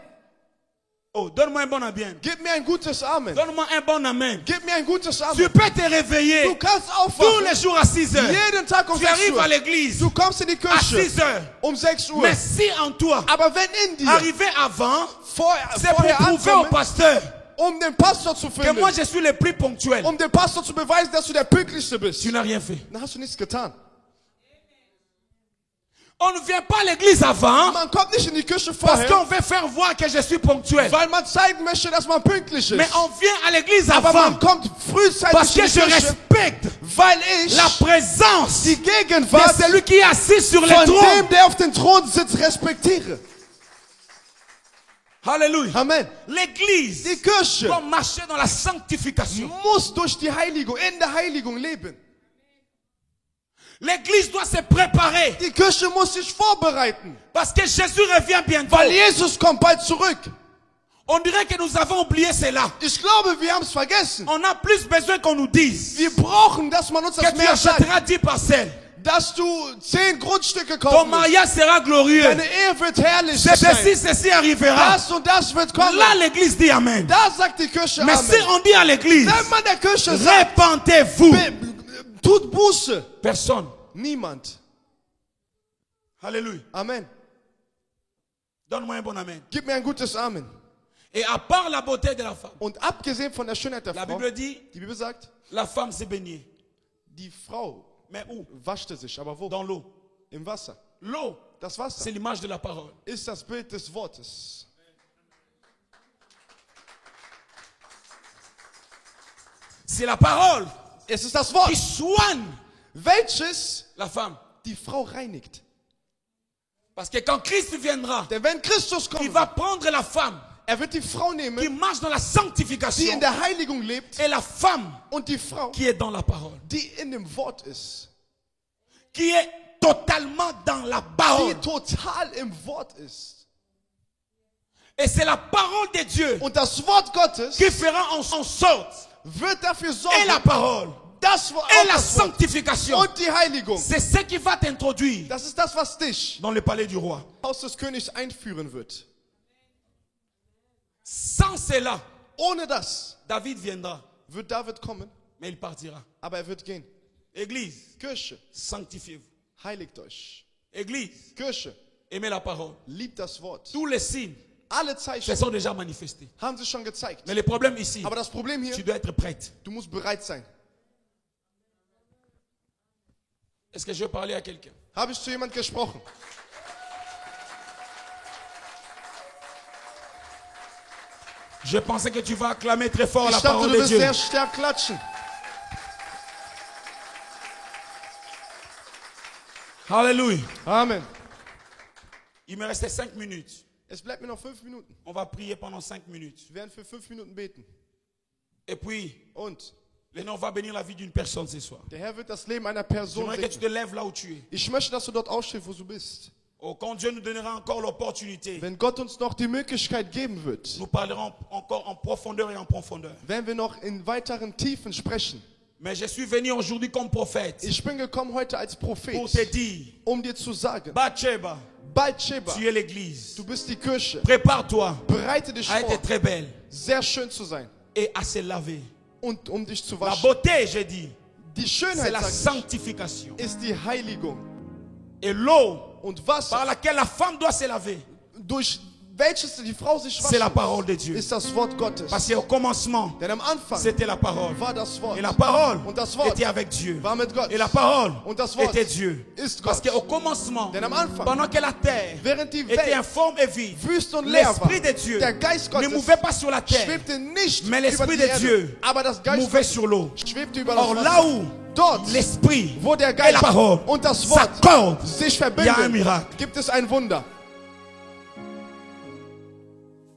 Oh, donne-moi un bon amen. Gib mir ein gutes Amen. Donne-moi un bon amen. Gib mir ein gutes Tu Amen. peux te réveiller Du kannst tous aufwachen. les jours à 6 heures. Jeden Tag um Tu 6 arrives à Uhr. l'église Du kommst in die à Kirche 6 heures. um 6 Uhr. Mais si en toi, Aber wenn in dir arriver avant, c'est pour vorher prouver au ankommen, pasteur um den Pastor zu que finden, moi je suis le plus ponctuel. um dem Pastor zu beweisen, dass du der Pünktlichste bist, Tu n'as rien fait. dann hast du nichts getan. On ne vient pas à l'église avant Man kommt nicht in die Kirche parce vorher, qu'on veut faire voir que je suis ponctuel. weil man zeigen möchte, dass man pünktlich Mais ist. on vient à l'église Aber avant man kommt parce frühzeitig in que die je Kirche, respecte weil ich la présence die de Gegenwart celui qui est assis sur le von trône. dem, der auf dem Thron sitzt, respektiere. Alléluia. Amen. L'église Die Kirche doit marcher dans la sanctification. muss durch die Heiligung, in der Heiligung leben. L'église doit se préparer Die Kirche muss sich vorbereiten, parce que Jésus revient bientôt. weil Jesus kommt bald zurück. On dirait que nous avons oublié cela. Ich glaube, wir haben es vergessen. On a plus besoin qu'on nous dise Wir brauchen, dass man uns que das tu mehr sagt, achèteras 10 parcelles. dass du 10 Grundstücke Ton kaufen musst. mariage sera glorieux. Deine Ehe wird herrlich Ceci, sein. ceci arrivera. Das und das wird kommen. Là, l'église dit Amen. Da sagt die Kirche Mais si Amen. on dit à l'église, Wenn man der Kirche sagt, répentez-vous. tut Buße. Personne. Niemand. Alléluia. Amen. Donne-moi un bon Amen. Gib mir ein gutes Amen. Et à part la beauté de la femme, Und abgesehen von der Schönheit der la Frau, Bible dit, die Bibel sagt, la femme s'est baignée. die Frau Mais où? waschte sich, aber wo? Dans l'eau. Im Wasser. L'eau, Das Wasser c'est l'image de la parole. ist das Bild des Wortes. C'est la parole Es ist das Wort, qui soigne welches la femme. die Frau reinigt. Parce que quand Christ viendra, Denn wenn Christus il kommt, va prendre la femme wird die Frau qui nehmen, marche dans la die sanctification in der Heiligung lebt, et la femme und die Frau, qui est dans la parole. die in dem Wort ist, Qui est totalement dans la die parole. total im Wort ist. Et c'est la parole de Dieu Und das Wort Gottes qui fera en sorte wird dafür et la sorgen, parole das Wort, et auch la das Wort sanctification. und die Heiligung. C'est ce qui va t'introduire Das ist das, was dich dans le palais du roi. Haus des Königs einführen wird. Sans cela, Ohne das David viendra, wird David kommen, mais il partira. aber wird gehen. Église, Kirche, sanctifiez-vous. heiligt euch. Église, Kirche, aimez la parole. liebt das Wort. Tous les signes Alle se Zeichen sont déjà manifestés. haben sich schon gezeigt. Mais le problème ici, Aber das Problem tu hier, dois être prête. du musst bereit sein. Est-ce que je vais parler à quelqu'un? Habe ich zu jemand gesprochen? Je pensais que tu vas acclamer très fort la Ich dachte, parole du de wirst Dieu. sehr stark klatschen. Alléluia. Amen. Il me restait 5 minutes. Es bleibt mir noch 5 Minuten. On va prier pendant 5 minutes. Wir werden für 5 Minuten beten. Et puis, Und le Seigneur va bénir la vie d'une personne ce soir. der Herr wird das Leben einer Person J'aimerais que tu segnen. te lèves là où tu es. Ich möchte, dass du dort aufstehst, wo du bist. Oh, quand Dieu nous donnera encore l'opportunité, wenn Gott uns noch die Möglichkeit geben wird, nous parlerons encore en profondeur et en profondeur. werden wir noch in weiteren Tiefen sprechen. Mais je suis venu aujourd'hui comme prophète Ich bin gekommen heute als pour Prophet, te dire, dir zu sagen, Bathsheba, Bathsheba, tu es l'église. du bist die Kirche. Prépare-toi Bereite dich à être vor, très belle sehr schön zu sein et à se laver. und dich zu La waschen. beauté, j'ai dit, Die c'est Schönheit, la sag ich, sanctification. ist die Heiligung. Et l'eau Und Wasser, par laquelle la femme doit se laver, durch welches die Frau sich c'est la waschen parole de Dieu. ist das Wort Gottes. Parce qu'au commencement, Denn am Anfang c'était la parole. war das Wort. Et la parole Und das Wort était avec Dieu. war mit Gott. Et la parole Und das Wort était Dieu. ist Parce Gott. qu'au commencement, Denn am Anfang, pendant que la terre während die était Welt informe et vide, wüst und leer war, l'Esprit de Dieu der Geist ne Gottes mouvait pas sur la terre, schwebte nicht mais über l'Esprit die de Erde, Dieu aber das Geist mouvait Gottes sur l'eau. schwebte über das Or Wasser. là où Dort, l'Esprit wo der et Geist la parole und das Wort s'accordent, sich il y a un verbinden, miracle. gibt es ein Wunder.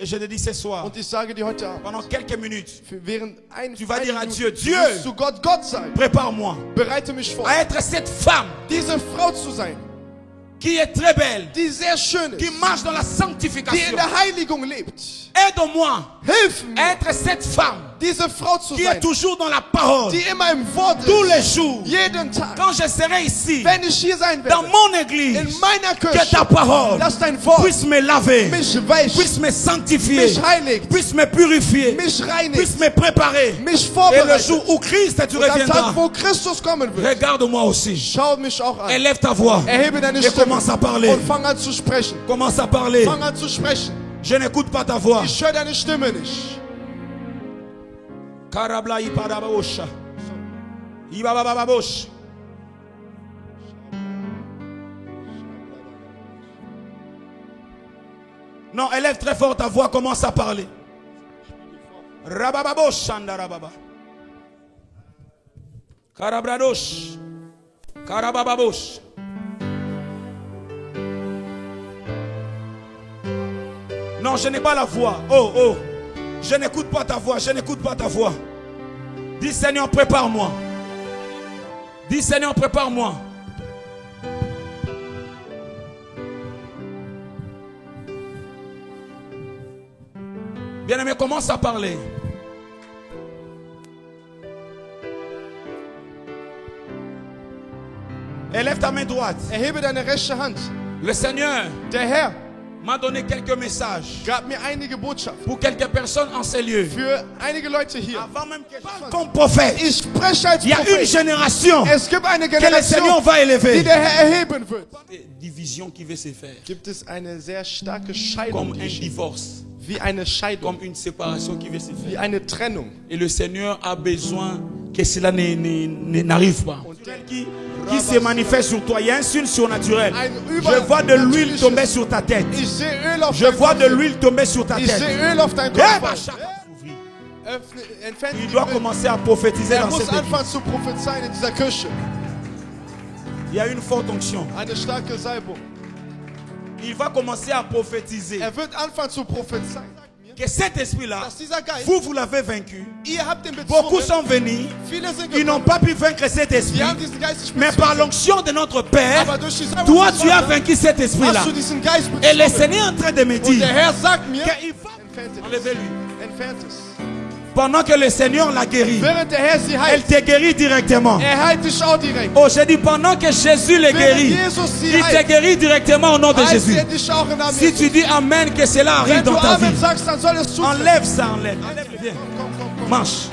Et je te dis ce soir, Und ich sage dir heute Abend, pendant quelques minutes, während tu vas dire à Minute, Dieu, du Dieu, wirst zu Gott sein. prépare-moi Bereite mich vor, à être cette femme diese Frau zu sein, qui est très belle, die sehr schön qui ist, marche dans la die sanctification. in der Heiligung lebt. Aide-moi Hilf à mir, être cette femme diese Frau zu qui est sein, toujours dans la parole, die immer im Wort tous les ist, jours. jeden Tag. Quand je serai ici, Wenn ich hier sein dans werde, mon in église, meiner que Kirche, ta parole dass dein Wort puisse me laver, mich wäscht, puisse me sanctifier, mich heiligt, puisse me purifier, mich reinigt, puisse me préparer. mich Et le vorbereitet. jour où Christ tu Und am reviendras, Tag, wo Christus kommen wird, regarde-moi aussi. schau mich auch an. Élève ta voix Erhebe deine et Stimme commence à parler. und fang an zu sprechen. Commence à parler. Fang an zu sprechen. Je n'écoute pas ta voix. Ich höre deine Stimme nicht. Karabla iparabosha. Ibabababosh. Non, élève très fort ta voix, commence à parler. Rabababosh, Shandarababa. Karabradosh. Karabababosh. Non, je n'ai pas la voix. Oh, oh. Je n'écoute pas ta voix. Je n'écoute pas ta voix. Dis Seigneur, prépare-moi. Dis Seigneur, prépare-moi. Bien-aimé, commence à parler. Élève ta main droite. Erhebe deine rechte Hand. Le Seigneur Der Herr m'a donné quelques messages gab mir einige Botschaften pour quelques personnes en ces lieux. für einige Leute hier. Avant même que je parle comme prophète, Ich spreche als il y a une Prophet. génération Es gibt eine que le Seigneur Generation, va die élever. der Herr erheben wird. Division qui veut se faire, Gibt es eine sehr starke Scheidung, comme die un geschieht. divorce, Wie eine Scheidung, comme une séparation qui veut se wie faire. eine Trennung. Et le Seigneur a besoin que cela n'arrive pas. Tel qui se manifeste sur toi, il y a un signe surnaturel. Je vois de l'huile tomber sur ta tête. Ich sehe Öl auf Je deinem vois Kopf. de l'huile tomber sur ta Ich tête. sehe Öl auf deinem Eh, Kopf. ma chatte s'ouvrit. Entfernt Il die doit Öl. commencer à prophétiser Er dans muss cette église. anfangen zu prophezeien in dieser Kirche. Il y a une forte onction. Eine starke Salbung. Il va commencer à prophétiser. Er wird anfangen zu prophezeien. Que cet esprit-là, Dass dieser Geist, vous l'avez vaincu. ihr habt den Beaucoup bezwungen, sont venus. viele sind Ils n'ont gekommen, pas pu vaincre cet esprit. die haben diesen Geist nicht Mais par bezwungen. l'onction de notre Père, Aber durch die Salbung toi des tu as Vaters vaincu cet esprit-là. hast du diesen Geist Et le bezwungen. Seigneur est en train de me Und dire der Herr sagt mir, qu'il va entfernt enlever es. lui. Entfernt es. Pendant que le Seigneur l'a guéri, Während der Herr sie elle heilt, te guérit directement. heilt dich auch direkt. Oh, j'ai dit pendant que Jésus le Während guérit, Jesus sie il te heilt, guérit directement au nom de heilt Jésus. er dich auch im Namen Si Jesus. tu dis Amen, que cela arrive Wenn du dans ta Amen vie. sagst, dann soll es zutreffen. Enlève ça, enlève. Enlève, viens. Marche.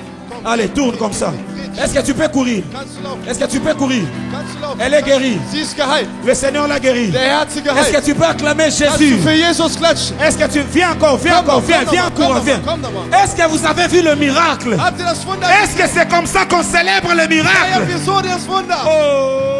Allez, tourne comme ça. Est-ce que tu peux courir? Kannst du laufen? Est-ce que tu peux courir? Kannst du laufen? Elle est guérie. Sie ist geheilt. Le Seigneur l'a guérie. Der Herr hat sie Est-ce geheilt. que tu peux acclamer Kannst du Jésus? für Jesus klatschen? Est-ce que tu viens encore, viens Komm encore, noch, viens, komm viens noch, encore, komm viens. noch, komm noch. Est-ce que vous avez vu le miracle? Habt ihr das Wunder Est-ce que gesehen? c'est comme ça qu'on célèbre le Ja, miracle? wir so das Wunder. Oh!